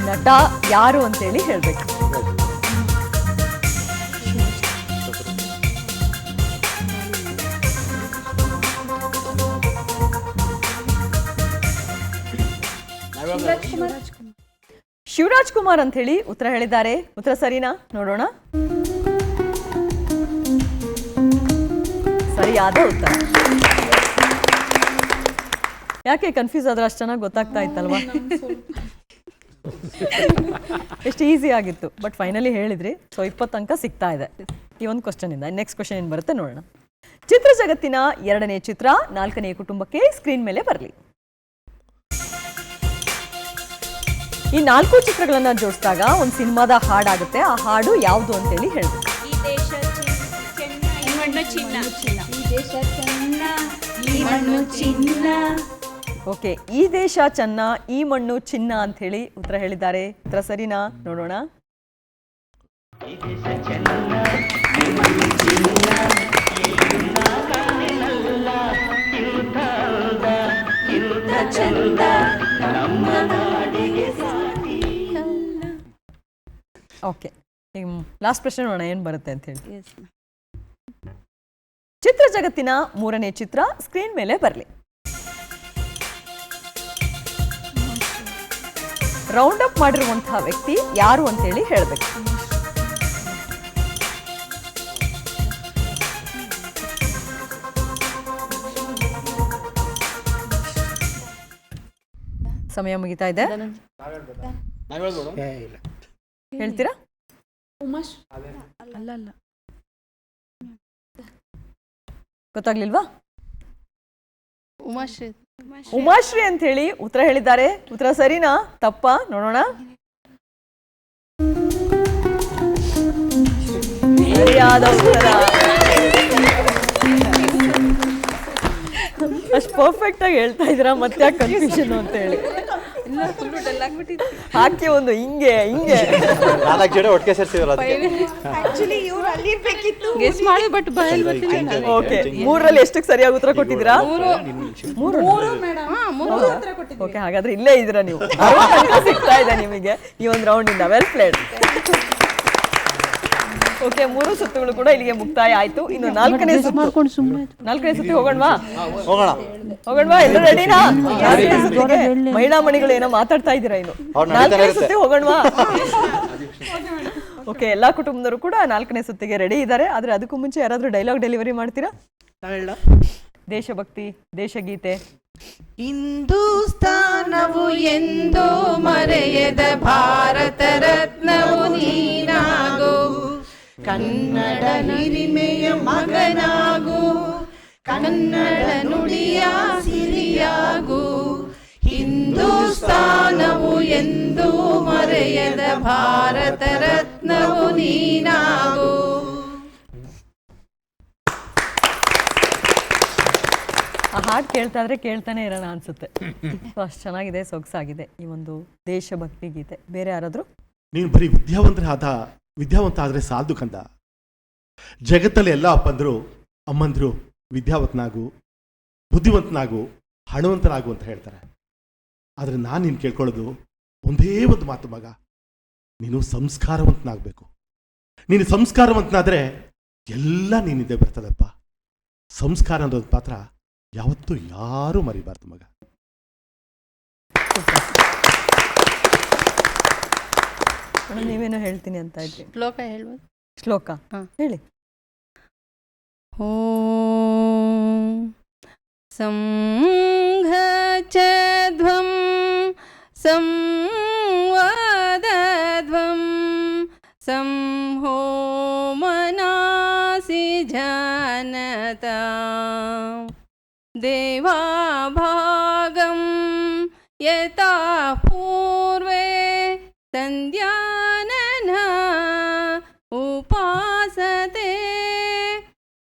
ನಟ ಯಾರು ಅಂತೇಳಿ ಹೇಳ್ಬೇಕು. ಶಿವರಾಜ್ ಕುಮಾರ್ ಅಂತ ಹೇಳಿ ಉತ್ತರ ಹೇಳಿದ್ದಾರೆ. ಉತ್ತರ ಸರಿನಾ? ನೋಡೋಣ. ಸರಿಯಾದ ಉತ್ತರ. ಯಾಕೆ ಕನ್ಫ್ಯೂಸ್ ಆದ್ರೆ? ಅಷ್ಟು ಚೆನ್ನಾಗಿ ಗೊತ್ತಾಗ್ತಾ ಇತ್ತಲ್ವಾ? ಎಷ್ಟು ಈಸಿ ಆಗಿತ್ತು. ಬಟ್ ಫೈನಲಿ ಹೇಳಿದ್ರಿ. ಸೊ 20 ಅಂಕ ಸಿಗ್ತಾ ಇದೆ ಈ ಒಂದು ಕ್ವಶನ್ ಇಂದ. ನೆಕ್ಸ್ಟ್ ಕ್ವಶನ್ ಏನು ಬರುತ್ತೆ ನೋಡೋಣ. ಚಿತ್ರ ಜಗತ್ತಿನ 2ನೇ ಚಿತ್ರ 4ನೇ ಕುಟುಂಬಕ್ಕೆ ಸ್ಕ್ರೀನ್ ಮೇಲೆ ಬರಲಿ. ಈ 4 ಚಿತ್ರಗಳನ್ನ ಜೋಡಿಸಿದಾಗ ಒಂದು ಸಿನಿಮಾದ ಹಾಡಾಗುತ್ತೆ. ಆ ಹಾಡು ಯಾವುದು ಅಂತೇಳಿ ಹೇಳ್ಬೇಕು. ಓಕೆ, ಈ ದೇಶ ಚೆನ್ನ ಈ ಮಣ್ಣು ಚಿನ್ನ ಅಂತ ಹೇಳಿ ಉತ್ತರ ಹೇಳಿದ್ದಾರೆ. ಉತ್ತರ ಸರಿನಾ? ನೋಡೋಣ. ಓಕೆ, ಲಾಸ್ಟ್ ಪ್ರಶ್ನೆ ನೋಡೋಣ ಏನು ಬರುತ್ತೆ ಅಂತ ಹೇಳಿ. ಚಿತ್ರ ಜಗತ್ತಿನ 3ನೇ ಚಿತ್ರ ಸ್ಕ್ರೀನ್ ಮೇಲೆ ಬರಲಿ. ರೌಂಡ್ ಅಪ್ ಮಾಡಿರುವಂತಹ ವ್ಯಕ್ತಿ ಯಾರು ಅಂತೇಳಿ ಹೇಳಬೇಕು. ಸಮಯ ಮುಗಿತಾ ಇದೆ. ಹೇಳ್ತೀರಾ? ಗೊತ್ತಾಗ್ಲಿಲ್ವಾ? ಉಮಾಶ್ರೀ. ಉಮಾಶ್ರೀ ಅಂತ ಹೇಳಿ ಉತ್ತರ ಹೇಳಿದ್ದಾರೆ. ಉತ್ತರ ಸರಿನಾ ತಪ್ಪಾ ನೋಡೋಣ. ಸರಿಯಾದ ಉತ್ತರ. ಅಷ್ಟು ಪರ್ಫೆಕ್ಟ್ ಆಗಿ ಹೇಳ್ತಾ ಇದ್ದೀರಾ, ಮತ್ತೆ ಕನ್ಫ್ಯೂಷನ್ ಅಂತ ಹೇಳಿ ಹಾಕಿ ಒಂದು ಹಿಂಗೆ 4 ಜಡೆ ಒಟ್ಟಿಗೆ ಸೇರ್ಸಿದ್ರಲ್ಲ ಗೆಸ್ ಮಾಡಿ ಬಟ್ ಬಾಯಲ್ಲಿ ಬರ್ತಿಲ್ಲ. ಓಕೆ, 3ರಲ್ಲಿ ಎಷ್ಟಕ್ಕೆ ಸರಿಯಾಗಿ ಉತ್ತರ ಕೊಟ್ಟಿದ್ದೀರಾ? 3. ಓಕೆ, ಹಾಗಾದ್ರೆ ಇಲ್ಲೇ ಇದ್ದೀರಾ ನೀವು. ಸಿಗ್ತಾ ಇದೆ ನಿಮಗೆ ಈ ಒಂದು ರೌಂಡ್ ಇಂದ. Well played. ಓಕೆ, 3 ಸುತ್ತುಗಳು ಕೂಡ ಇಲ್ಲಿಗೆ ಮುಕ್ತಾಯ ಆಯ್ತು. ಇನ್ನು 4ನೇ ಸುತ್ತಿ ಹೋಗೋಣವಾ? ಎಲ್ಲರೂ ರೆಡಿನಾ? ಮಹಿಳಾ ಮಣಿಗಳು ಏನೋ ಮಾತಾಡ್ತಾ ಇದ್ದೀರಾ. ಇನ್ನು 4ನೇ ಸುತ್ತಿ ಹೋಗೋಣವಾ? ಓಕೆ, ಎಲ್ಲಾ ಕುಟುಂಬದವರು ಕೂಡ 4ನೇ ಸುತ್ತಿಗೆ ರೆಡಿ ಇದ್ದಾರೆ. ಆದ್ರೆ ಅದಕ್ಕೂ ಮುಂಚೆ ಯಾರಾದ್ರೂ ಡೈಲಾಗ್ ಡೆಲಿವರಿ ಮಾಡ್ತೀರಾ? ದೇಶಭಕ್ತಿ, ದೇಶಗೀತೆ. ಹಿಂದೂಸ್ತಾನವು ಎಂದೋ ಮರೆಯದ ಭಾರತ ರತ್ನವು ನೀನಾಗು, ಕನ್ನಡ ಹಿರಿಮೆಯ ಮಗನಾಗು, ಕನ್ನಡ ನುಡಿಯ ಸಿರಿಯಾಗು. ಹಿಂದೂಸ್ತಾನವು ಎಂದೂ ಮರೆಯದ ಭಾರತ ರತ್ನವು ನೀನಾಗು. ಆ ಹಾಡು ಕೇಳ್ತಾ ಇದ್ರೆ ಕೇಳ್ತಾನೆ ಇರೋಣ ಅನ್ಸುತ್ತೆ. ಅಷ್ಟು ಚೆನ್ನಾಗಿದೆ, ಸೊಗಸಾಗಿದೆ ಈ ಒಂದು ದೇಶಭಕ್ತಿ ಗೀತೆ. ಬೇರೆ ಯಾರಾದ್ರು? ನೀನು ಬರೀ ವಿದ್ಯಾವಂತ ಆದರೆ ಸಾಲದು ಕಂದ. ಜಗತ್ತಲ್ಲಿ ಎಲ್ಲ ಅಮ್ಮಂದ್ರು ವಿದ್ಯಾವಂತನಾಗು, ಬುದ್ಧಿವಂತನಾಗು, ಹಣವಂತನಾಗು ಅಂತ ಹೇಳ್ತಾರೆ. ಆದರೆ ನಾನು ನೀನು ಕೇಳ್ಕೊಳ್ಳೋದು ಒಂದೇ ಒಂದು ಮಾತು ಮಗ, ನೀನು ಸಂಸ್ಕಾರವಂತನಾಗಬೇಕು. ನೀನು ಸಂಸ್ಕಾರವಂತನಾದರೆ ಎಲ್ಲ ನೀನಿದೆ ಬರ್ತದಪ್ಪ. ಸಂಸ್ಕಾರ ಅನ್ನೋದು ಪಾತ್ರ ಯಾವತ್ತೂ ಯಾರೂ ಮರಿಬಾರ್ದು ಮಗ. ನೀವೇನೋ ಹೇಳ್ತೀನಿ ಅಂತ ಇದ್ರಿ. ಶ್ಲೋಕ ಹೇಳ್ಬೋದು? ಶ್ಲೋಕ ಹೇಳಿ. ಓಂ ಸಂಘಚಧ್ವಂ ಸಂವಾದಧ್ವಂ ಸಂಹೋಮನಾಸಿ ಜಾನತಾ ದೇವಾಭಾಗಂ ಯಥಾ ಪೂರ್ವೇ ಸಂಧ್ಯಾನನ ಉಪಾಸತೆ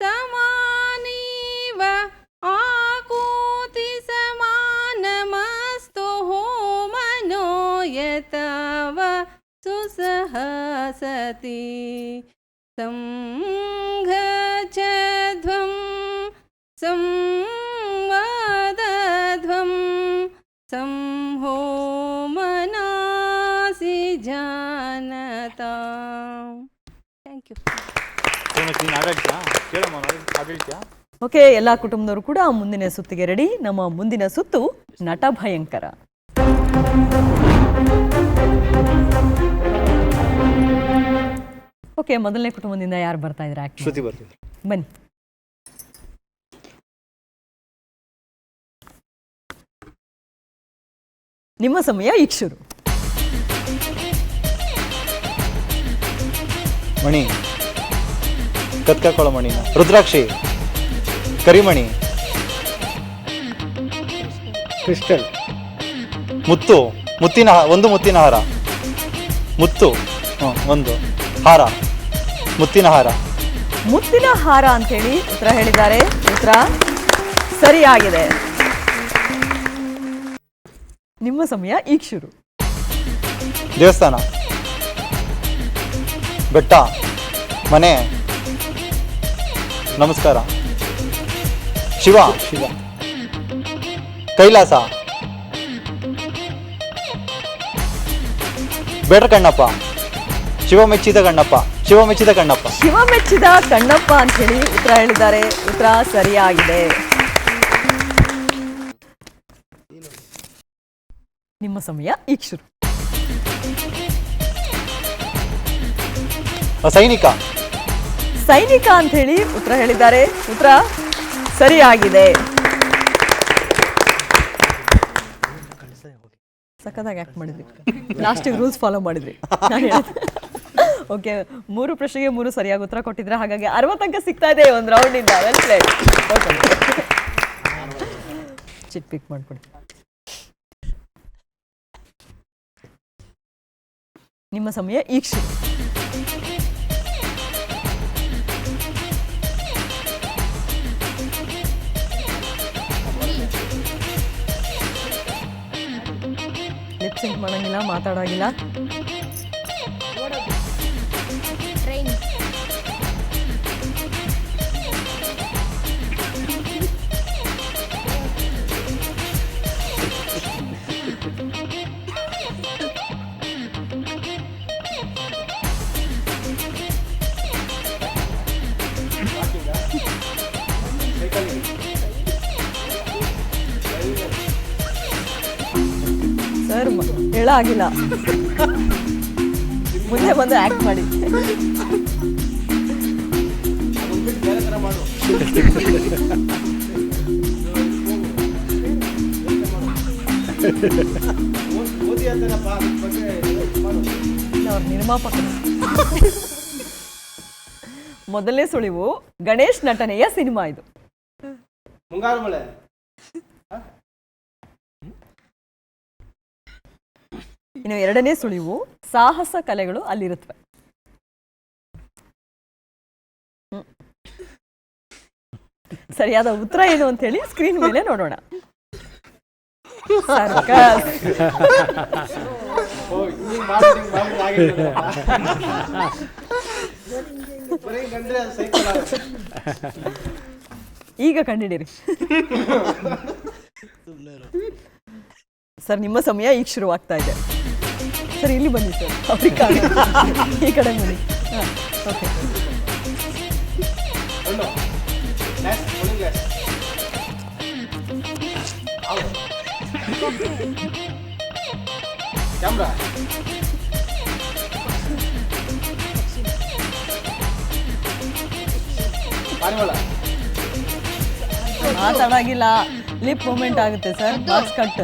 ಸಮಾನೀವ ಆಕೂತಿ ಸಮಾನಮಸ್ತು ಹೋಮನೋ ಯತವ ಸುಸಹಸತಿ ಸಂಘಚಧ್ವಂ ಸಂವಾದಧ್ವಂ ಸಂಹೋಮನಾಸಿ ಜಾನತಾ. Thank you. ಓಕೆ, ಎಲ್ಲಾ ಕುಟುಂಬದವರು ಕೂಡ ಮುಂದಿನ ಸುತ್ತಿಗೆ ರೆಡಿ. ನಮ್ಮ ಮುಂದಿನ ಸುತ್ತು ನಟ ಭಯಂಕರ. ಓಕೆ, ಮೊದಲನೇ ಕುಟುಂಬದಿಂದ ಯಾರು ಬರ್ತಾ ಇದ್ದಾರೆ? ಶ್ರುತಿ ಬರ್ತೀವಿ, ಬನ್ನಿ. ನಿಮ್ಮ ಸಮಯ ಈಗ ಶುರು. ಮಣಿ, ಕತ್ಕಾಕೊಳ್ಳೋ ಮಣಿನ, ರುದ್ರಾಕ್ಷಿ, ಕರಿಮಣಿ, ಕ್ರಿಸ್ಟಲ್, ಮುತ್ತು, ಮುತ್ತಿನ ಹಾರ, ಮುತ್ತು, ಒಂದು ಹಾರ, ಮುತ್ತಿನ ಹಾರ. ಮುತ್ತಿನ ಹಾರ ಅಂತೇಳಿ ಉತ್ತರ ಹೇಳಿದ್ದಾರೆ. ಉತ್ತರ ಸರಿಯಾಗಿದೆ. ನಿಮ್ಮ ಸಮಯ ಈಗ ಶುರು. ದೇವಸ್ಥಾನ, ಬೆಟ್ಟ, ಮನೆ, ನಮಸ್ಕಾರ, ಶಿವ, ಕೈಲಾಸ, ಬೇಡ್ರ ಕಣ್ಣಪ್ಪ, ಶಿವ ಮೆಚ್ಚಿದ ಕಣ್ಣಪ್ಪ, ಶಿವ ಮೆಚ್ಚಿದ ಕಣ್ಣಪ್ಪ. ಶಿವ ಮೆಚ್ಚಿದ ಕಣ್ಣಪ್ಪ ಅಂತ ಹೇಳಿ ಉತ್ತರ ಹೇಳಿದ್ದಾರೆ. ಉತ್ತರ ಸರಿಯಾಗಿದೆ. ನಿಮ್ಮ ಸಮಯ ಈಗ ಶುರು. ಸೈನಿಕ, ಸೈನಿಕ ಅಂತ ಹೇಳಿ ಉತ್ತರ ಹೇಳಿದ್ದಾರೆ. ಉತ್ತರ ಸರಿಯಾಗಿದೆ. ಸಖತ್ತಾಗಿ ಆಕ್ಟ್ ಮಾಡಿದ್ರಿ. ಲಾಸ್ಟಿಗೆ ರೂಲ್ಸ್ ಫಾಲೋ ಮಾಡಿದ್ರಿ. ಓಕೆ, 3 ಪ್ರಶ್ನೆಗೆ 3 ಸರಿಯಾಗಿ ಉತ್ತರ ಕೊಟ್ಟಿದ್ರೆ, ಹಾಗಾಗಿ 60 ಅಂಕ ಸಿಗ್ತಾ ಇದೆ ಒಂದು ರೌಂಡಿಂದ. Well played. ಚಿಟ್ ಪಿಕ್ ಮಾಡ್ಕೊಡಿ. ನಿಮ್ಮ ಸಮಯ ಈಗ ಶುರು. ಲಿಪ್ ಸಿಂಕ್ ಮಾಡಂಗಿಲ್ಲ, ಮಾತಾಡೋಂಗಿಲ್ಲ. ಸರ್ ಹೇಳಾಗಿಲ್ಲ, ಮುಂದೆ ಬಂದು ಆಕ್ಟ್ ಮಾಡಿ. ಅವ್ರ ನಿರ್ಮಾಪಕ. ಮೊದಲನೇ ಸುಳಿವು ಗಣೇಶ್ ನಟನೆಯ ಸಿನಿಮಾ ಇದು. ಮುಂಗಾರು ಮಳೆ. ಇನ್ನು ಎರಡನೇ ಸುಳಿವು ಸಾಹಸ ಕಲೆಗಳು ಅಲ್ಲಿರುತ್ತವೆ. ಸರಿಯಾದ ಉತ್ತರ ಏನು ಅಂತ ಹೇಳಿ ಸ್ಕ್ರೀನ್ ಮೇಲೆ ನೋಡೋಣ. ಸರ್ಕಸ್. ಈಗ ಕಂಡಿಡಿರಿ ಸರ್. ನಿಮ್ಮ ಸಮಯ ಈಗ ಶುರುವಾಗ್ತಾ ಇದೆ ಸರ್. ಇಲ್ಲಿ ಬನ್ನಿ ಸರ್, ಅವ್ರಿಗೆ ಈ ಕಡೆ ಬನ್ನಿ. ಓಕೆ, ಮಾತಾಡಾಗಿಲ್ಲ, ಲಿಪ್ ಮೂಮೆಂಟ್ ಆಗುತ್ತೆ sir. Box cut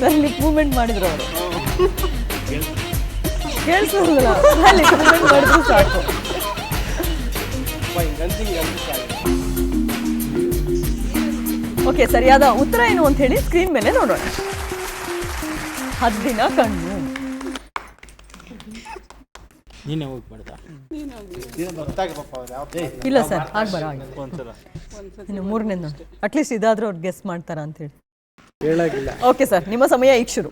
sir, lip movement ಮಾಡಿದ್ರು ಅವರು. ಕೇಳಿಸೋದಿಲ್ಲ, ಲಿಪ್ ಮೂಮೆಂಟ್ ಮಾಡಿದ್ರು ಸಾಕು. ಓಕೆ, ಸರಿಯಾದ ಉತ್ತರ ಏನು ಅಂತ ಹೇಳಿ ಸ್ಕ್ರೀನ್ ಮೇಲೆ ನೋಡೋಣ. ಹದ್ದಿನ ಕಣ್ಣು. ಇಲ್ಲ ಸರ್, ಆಗ್ಬಾರ. ಇನ್ನು ಮೂರನೇ ನೋಡಿ, ಅಟ್ಲೀಸ್ಟ್ ಇದಾದ್ರೂ ಅವ್ರು ಗೆಸ್ ಮಾಡ್ತಾರ ಅಂತ ಹೇಳಿ. ಓಕೆ ಸರ್, ನಿಮ್ಮ ಸಮಯ ಈಗ ಶುರು.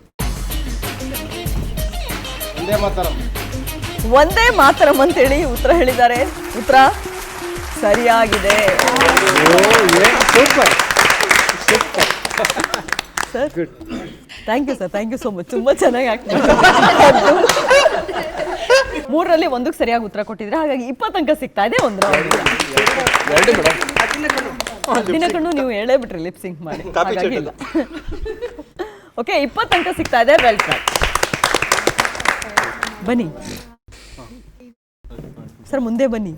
ಒಂದೇ ಮಾತರಂ ಅಂತೇಳಿ ಉತ್ತರ ಹೇಳಿದ್ದಾರೆ. ಉತ್ತರ ಸರಿಯಾಗಿದೆ sir. Thank you sir, thank you so much. ತುಂಬಾ ಚೆನ್ನಾಗಿ ಆಗ್ತದೆ. 3ರಲ್ಲಿ 1ಕ್ಕೆ ಸರಿಯಾಗಿ ಉತ್ತರ ಕೊಟ್ಟಿದ್ರೆ, ಹಾಗಾಗಿ 20 ಅಂಕ ಸಿಗ್ತಾ ಇದೆ ಒಂದು ರೌಂಡ್. ಹದ್ದಿನ ಕಣ್ಣು ನೀವು ಹೇಳೇ ಬಿಟ್ರಿ ಲಿಪ್ ಸಿಂಕ್ ಮಾಡಿ. ಓಕೆ, 20 ಅಂಕ ಸಿಗ್ತಾ ಇದೆ. Well try. ಬನ್ನಿ ಸರ್, ಮುಂದೆ ಬನ್ನಿ.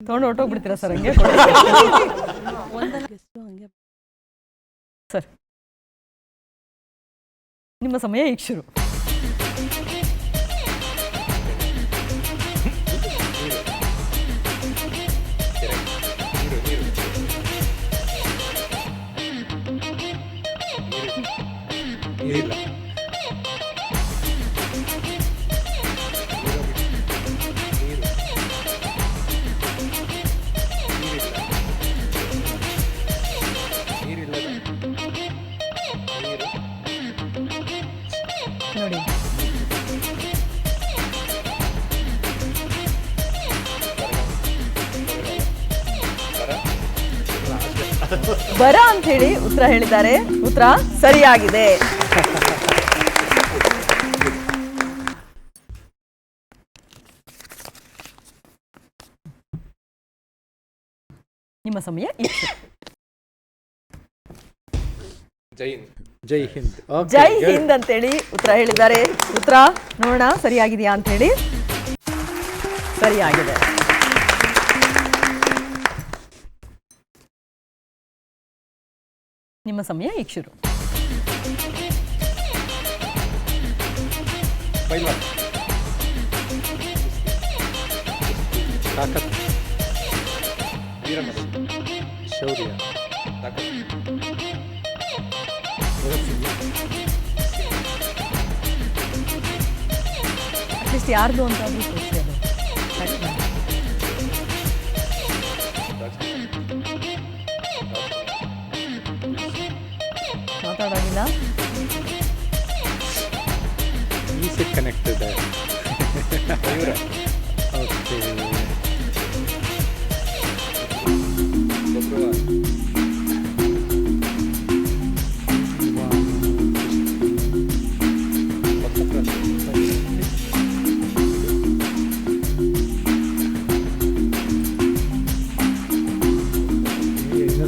ತಗೊಂಡು ಹೊರಟೋಗ್ಬಿಡ್ತೀರಾ ಸರ್? ಹಂಗೆ ಸರ್, ನಿಮ್ಮ ಸಮಯ ಈಗ ಶುರು. ನೋಡಿ, ಬರ ಅಂತ ಹೇಳಿ ಉತ್ತರ ಹೇಳಿದ್ದಾರೆ. ಉತ್ತರ ಸರಿಯಾಗಿದೆ. ನಿಮ್ಮ ಸಮಯ ಇಷ್ಟು. ಜೈ ಹಿಂದ್. ಜೈ ಹಿಂದ್ ಅಂತೇಳಿ ಉತ್ತರ ಹೇಳಿದ್ದಾರೆ. ಉತ್ತರ ನೋಡೋಣ ಸರಿಯಾಗಿದೆಯಾ ಅಂತ ಹೇಳಿ. ಸರಿಯಾಗಿದೆ. ನಿಮ್ಮ ಸಮಯ ಈಗ ಶುರು. ಪೈಲ್ವಾನ್. ತಾಕತ್. ವೀರಮದ. ಶೌರ್ಯ. ತಾಕತ್. ಅಟ್ಲೀಸ್ಟ್ ಯಾರ್ದು ಅಂತಾದ್ರೂ ತೋರಿಸಿ ಅದು ತಕ್ಷಣ. ಮಾತಾಡೋದಿಲ್ಲ. ಮ್ಯೂಸಿಕ್ ಕನೆಕ್ಟ್ ಇದೆ. ಓಕೆ.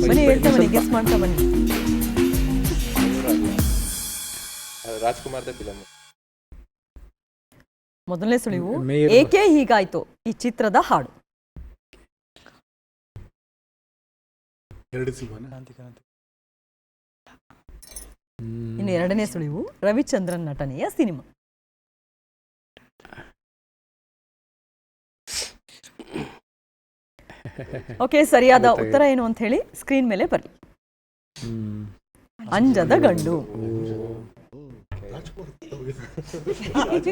ಬನ್ನಿ ಹೇಳ್ತಾ ಬನ್ನಿ, ಗೆಸ್ ಮಾಡ್ತಾ ಬನ್ನಿ. ರಾಜ್ಕುಮಾರ್ದ ಫಿಲಮ್. ಮೊದಲನೇ ಸುಳಿವು, ಮೇಯರ್. ಏಕೆ ಹೀಗಾಯ್ತು ಈ ಚಿತ್ರದ ಹಾಡು. ಎರಡು ಸಿನಿಮಾನ ಇನ್ನು ಎರಡನೇ ಸುಳಿವು, ರವಿಚಂದ್ರನ್ ನಟನೆಯ ಸಿನಿಮಾ. ಓಕೆ, ಸರಿಯಾದ ಉತ್ತರ ಏನು ಅಂತ ಹೇಳಿ ಸ್ಕ್ರೀನ್ ಮೇಲೆ ಬರಲಿ. ಅಂಜದ ಗಂಡು.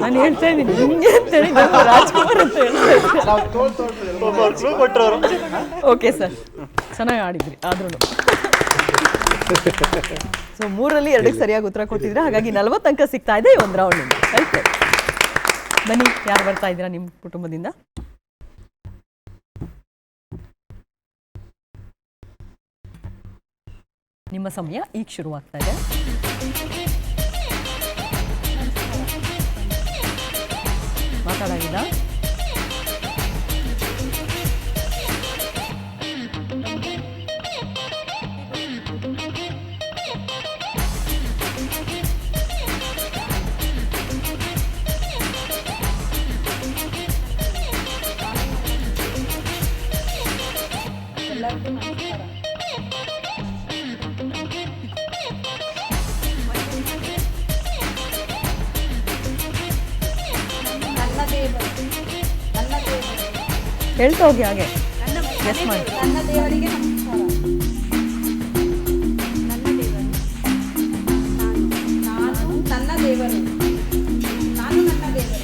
ನಾನು ಹೇಳ್ತಾ ಇದ್ದೀನಿ ಹಿಂಗೆ ಅಂತ ಹೇಳಿ ರಾಜ್ಕುಮಾರ್ ಅಂತ ಹೇಳ್ತಾ ಇದ್ದೀನಿ. ಓಕೆ ಸರ್, ಚೆನ್ನಾಗಿ ಆಡಿದ್ರಿ ಆದ್ರೂ. ಸೊ 3ರಲ್ಲಿ 2ಕ್ಕೆ ಸರಿಯಾಗಿ ಉತ್ತರ ಕೊಟ್ಟಿದ್ರೆ, ಹಾಗಾಗಿ 40 ಅಂಕ ಸಿಗ್ತಾ ಇದೆ ಒಂದು ರೌಂಡ್. ಆಯ್ತು, ಬನ್ನಿ, ಯಾರು ಬರ್ತಾ ಇದ್ದೀರಾ ನಿಮ್ಮ ಕುಟುಂಬದಿಂದ? ನಿಮ್ಮ ಸಮಯ ಈಗ ಶುರುವಾಗ್ತಾ ಇದೆ. ಮಾತಾಡಾಗಿಲ್ಲ. ಹೇಳ್ತಾ ಹೋಗಿ ಹಾಗೆ ಗೆಸ್ ಮಾಡಿ. ನನ್ನ ದೇವರಿಗೆ ನಮಸ್ಕಾರ. ನನ್ನ ದೇವರು ನಾನು ನನ್ನ ದೇವರು ನಾನು ನನ್ನ ದೇವರು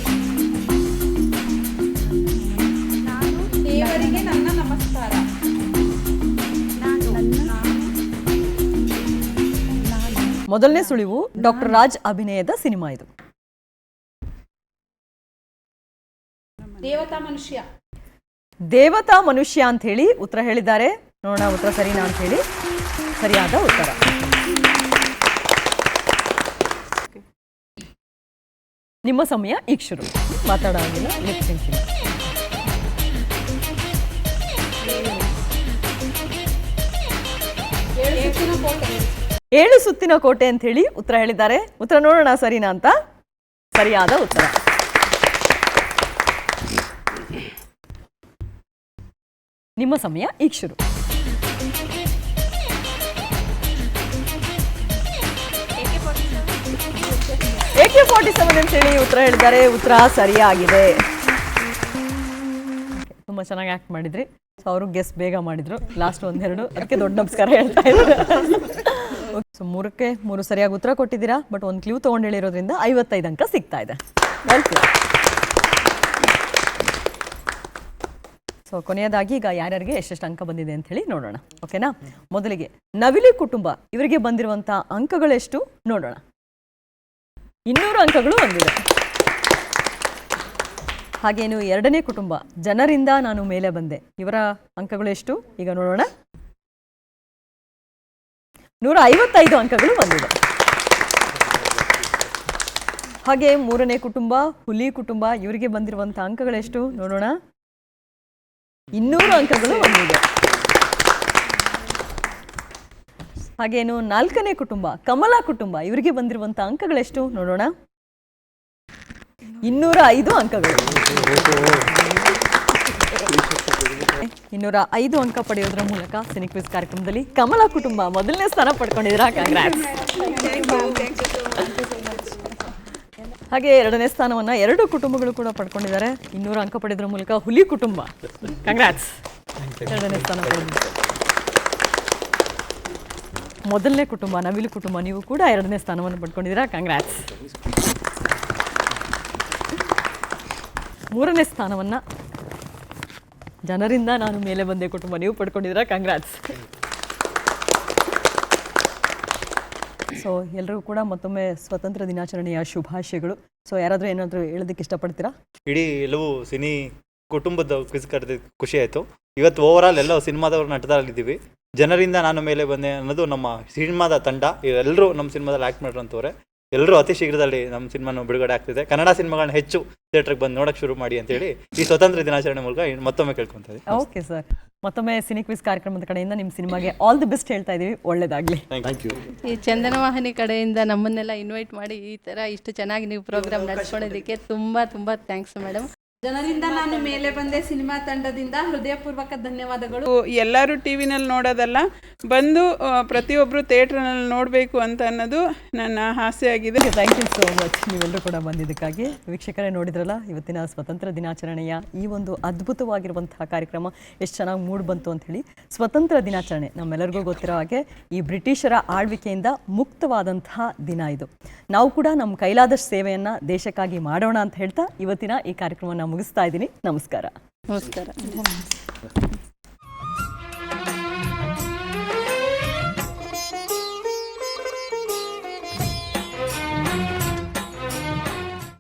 ನಾನು ದೇವರಿಗೆ ನನ್ನ ನಮಸ್ಕಾರ. ಮೊದಲನೇ ಸುಳಿವು, ಡಾಕ್ಟರ್ ರಾಜ್ ಅಭಿನಯದ ಸಿನಿಮಾ ಇದು. ದೇವತಾ ಮನುಷ್ಯ. ದೇವತಾ ಮನುಷ್ಯ ಅಂತ ಹೇಳಿ ಉತ್ತರ ಹೇಳಿದ್ದಾರೆ. ನೋಡೋಣ ಉತ್ತರ ಸರಿನಾ ಅಂತ ಹೇಳಿ. ಸರಿಯಾದ ಉತ್ತರ. ನಿಮ್ಮ ಸಮಯ ಈಗ ಶುರು. ಮಾತಾಡೋದಿಲ್ಲ, ಲಿಪ್ಸಿಂಗ್. 7 ಸುತ್ತಿನ ಕೋಟೆ ಅಂತ ಹೇಳಿ ಉತ್ತರ ಹೇಳಿದ್ದಾರೆ. ಉತ್ತರ ನೋಡೋಣ ಸರಿನಾ ಅಂತ. ಸರಿಯಾದ ಉತ್ತರ. ನಿಮ್ಮ ಸಮಯ ಈಗ ಶುರು. AK-47 ಅಂತ ಹೇಳಿ ಉತ್ತರ ಹೇಳಿದ್ದಾರೆ. ಉತ್ತರ ಸರಿಯಾಗಿದೆ. ತುಂಬಾ ಚೆನ್ನಾಗಿ ಆಕ್ಟ್ ಮಾಡಿದ್ರಿ. ಸೊ ಅವರು ಗೆಸ್ ಬೇಗ ಮಾಡಿದ್ರು, ಲಾಸ್ಟ್ ಒಂದೆರಡು, ಅದಕ್ಕೆ ದೊಡ್ಡ ನಮಸ್ಕಾರ ಹೇಳ್ತಾ ಇದ್ದಾರೆ. ಸೊ 3ಕ್ಕೆ 3 ಸರಿಯಾಗಿ ಉತ್ತರ ಕೊಟ್ಟಿದ್ದೀರಾ. ಬಟ್ ಒಂದು ಕ್ಲೂ ತಗೊಂಡು ಹೇಳಿರೋದ್ರಿಂದ 55 ಅಂಕ ಸಿಗ್ತಾ ಇದೆ. ವೆಲ್ಕಮ್. ಸೊ ಕೊನೆಯದಾಗಿ ಈಗ ಯಾರ್ಯಾರಿಗೆ ಎಷ್ಟೆಷ್ಟು ಅಂಕ ಬಂದಿದೆ ಅಂತ ಹೇಳಿ ನೋಡೋಣ. ಓಕೆನಾ? ಮೊದಲಿಗೆ ನವಿಲಿ ಕುಟುಂಬ, ಇವರಿಗೆ ಬಂದಿರುವಂಥ ಅಂಕಗಳೆಷ್ಟು ನೋಡೋಣ. 200 ಅಂಕಗಳು ಬಂದಿದೆ. ಹಾಗೇನು ಎರಡನೇ ಕುಟುಂಬ, ಜನರಿಂದ ನಾನು ಮೇಲೆ ಬಂದೆ, ಇವರ ಅಂಕಗಳು ಎಷ್ಟು ಈಗ ನೋಡೋಣ. 155 ಅಂಕಗಳು ಬಂದಿದೆ. ಹಾಗೆ ಮೂರನೇ ಕುಟುಂಬ, ಹುಲಿ ಕುಟುಂಬ, ಇವರಿಗೆ ಬಂದಿರುವಂಥ ಅಂಕಗಳೆಷ್ಟು ನೋಡೋಣ. 200 ಅಂಕಗಳು ಬಂದಿದೆ. ಹಾಗೇನು 4ನೇ ಕುಟುಂಬ, ಕಮಲಾ ಕುಟುಂಬ, ಇವರಿಗೆ ಬಂದಿರುವಂಥ ಅಂಕಗಳೆಷ್ಟು ನೋಡೋಣ. 205 ಅಂಕಗಳು. 205 ಅಂಕ ಪಡೆಯೋದ್ರ ಮೂಲಕ ಸಿನಿ ಕ್ವಿಜ್ ಕಾರ್ಯಕ್ರಮದಲ್ಲಿ ಕಮಲಾ ಕುಟುಂಬ ಮೊದಲನೇ ಸ್ಥಾನ ಪಡ್ಕೊಂಡಿದ್ದೀರಾ. ಕಾಂಗ್ರಾಟ್ಸ್. ಹಾಗೆ 2ನೇ ಸ್ಥಾನವನ್ನ 2 ಕುಟುಂಬಗಳು ಕೂಡ ಪಡ್ಕೊಂಡಿದ್ದಾರೆ. 200 ಅಂಕ ಪಡೆದ್ರ ಮೂಲಕ ಹುಲಿ ಕುಟುಂಬ. ಕಂಗ್ರಾಟ್ಸ್. 2ನೇ ಸ್ಥಾನ ಪಡೆದಿದೆ. ಮೊದಲನೇ ಕುಟುಂಬ ನವಿಲು ಕುಟುಂಬ, ನೀವು ಕೂಡ 2ನೇ ಸ್ಥಾನವನ್ನು ಪಡ್ಕೊಂಡಿದ್ದೀರಾ. ಕಂಗ್ರಾಟ್ಸ್. 3ನೇ ಸ್ಥಾನವನ್ನ ಜನರಿಂದ ನಾನು ಮೇಲೆ ಬಂದೆ ಕುಟುಂಬ, ನೀವು ಪಡ್ಕೊಂಡಿದ್ದೀರಾ. ಕಂಗ್ರಾಟ್ಸ್. ಸೊ ಎಲ್ರಿಗೂ ಕೂಡ ಮತ್ತೊಮ್ಮೆ ಸ್ವತಂತ್ರ ದಿನಾಚರಣೆಯ ಶುಭಾಶಯಗಳು. ಸೊ ಯಾರಾದರೂ ಏನಾದರೂ ಹೇಳೋದಕ್ಕೆ ಇಷ್ಟಪಡ್ತೀರಾ? ಇಡೀ ಎಲ್ಲವೂ ಸಿನಿ ಕುಟುಂಬದ ಕ್ವಿಜ್ ಕರೆದ ಖುಷಿ ಆಯಿತು. ಇವತ್ತು ಓವರಾಲ್ ಎಲ್ಲ ಸಿನಿಮಾದವ್ರ ನಟದಲ್ಲಿದ್ದೀವಿ. ಜನರಿಂದ ನಾನು ಮೇಲೆ ಬಂದೆ ಅನ್ನೋದು ನಮ್ಮ ಸಿನಿಮಾದ ತಂಡ. ಎಲ್ಲರೂ ನಮ್ಮ ಸಿನಿಮಾದಲ್ಲಿ ಆ್ಯಕ್ಟ್ ಮಾಡಿರೋಂಥವ್ರೆ. ಎಲ್ಲರೂ ಅತಿ ಶೀಘ್ರದಲ್ಲಿ ನಮ್ಮ ಸಿನಿಮಾನು ಬಿಡುಗಡೆ ಆಗ್ತಿದೆ. ಕನ್ನಡ ಸಿನಿಮಾಗಳನ್ನ ಹೆಚ್ಚು ಥಿಯೇಟ್ರಿಗೆ ಬಂದು ನೋಡೋಕ್ಕೆ ಶುರು ಮಾಡಿ ಅಂತೇಳಿ ಈ ಸ್ವತಂತ್ರ ದಿನಾಚರಣೆ ಮೂಲಕ ಮತ್ತೊಮ್ಮೆ ಕೇಳ್ಕೊತಾ ಇದ್ದೀವಿ. ಓಕೆ ಸರ್, ಮತ್ತೊಮ್ಮೆ ಸಿನಿ ಕ್ವಿಜ್ ಕಾರ್ಯಕ್ರಮದ ಕಡೆಯಿಂದ ನಿಮ್ಮ ಸಿನಿಮಾಗೆ ಆಲ್ ದಿ ಬೆಸ್ಟ್ ಹೇಳ್ತಾ ಇದ್ದೀವಿ. ಒಳ್ಳೇದಾಗಲಿ. Thank you. ಈ ಚಂದನವಾಹಿನಿ ಕಡೆಯಿಂದ ನಮ್ಮನ್ನೆಲ್ಲ ಇನ್ವೈಟ್ ಮಾಡಿ ಈ ಥರ ಇಷ್ಟು ಚೆನ್ನಾಗಿ ನೀವು ಪ್ರೋಗ್ರಾಮ್ ನಡೆಸ್ಕೊಳ್ಳೋದಕ್ಕೆ ತುಂಬ ತುಂಬ ಥ್ಯಾಂಕ್ಸ್ ಮೇಡಮ್. ಜನರಿಂದ ನಾನು ಮೇಲೆ ಬಂದೆ ಸಿನಿಮಾ ತಂಡದಿಂದ ಹೃದಯಪೂರ್ವಕ ಧನ್ಯವಾದಗಳು. ಎಲ್ಲರೂ ಟಿ ವಿನಲ್ಲಿ ನೋಡೋದಲ್ಲ, ಬಂದು ಪ್ರತಿಯೊಬ್ಬರು ಥಿಯೇಟ್ರ್ನಲ್ಲಿ ನೋಡಬೇಕು ಅಂತ ಅನ್ನೋದು ನನ್ನ ಆಸೆ ಆಗಿದೆ. ಥ್ಯಾಂಕ್ ಯು ಸೋ ಮಚ್ ನೀವೆಲ್ಲರೂ ಕೂಡ ಬಂದಿದ್ದಕ್ಕಾಗಿ. ವೀಕ್ಷಕರೇ ನೋಡಿದ್ರಲ್ಲ ಇವತ್ತಿನ ಸ್ವತಂತ್ರ ದಿನಾಚರಣೆಯ ಈ ಒಂದು ಅದ್ಭುತವಾಗಿರುವಂತಹ ಕಾರ್ಯಕ್ರಮ ಎಷ್ಟು ಚೆನ್ನಾಗಿ ಮೂಡ್ ಬಂತು ಅಂತ ಹೇಳಿ. ಸ್ವತಂತ್ರ ದಿನಾಚರಣೆ ನಮ್ಮೆಲ್ಲರಿಗೂ ಗೊತ್ತಿರೋ ಹಾಗೆ ಈ ಬ್ರಿಟಿಷರ ಆಳ್ವಿಕೆಯಿಂದ ಮುಕ್ತವಾದಂತಹ ದಿನ ಇದು. ನಾವು ಕೂಡ ನಮ್ಮ ಕೈಲಾದಷ್ಟು ಸೇವೆಯನ್ನು ದೇಶಕ್ಕಾಗಿ ಮಾಡೋಣ ಅಂತ ಹೇಳ್ತಾ ಇವತ್ತಿನ ಈ ಕಾರ್ಯಕ್ರಮವನ್ನು ಮುಗಿಸ್ತಾ ಇದ್ದೀನಿ. ನಮಸ್ಕಾರ. ನಮಸ್ಕಾರ.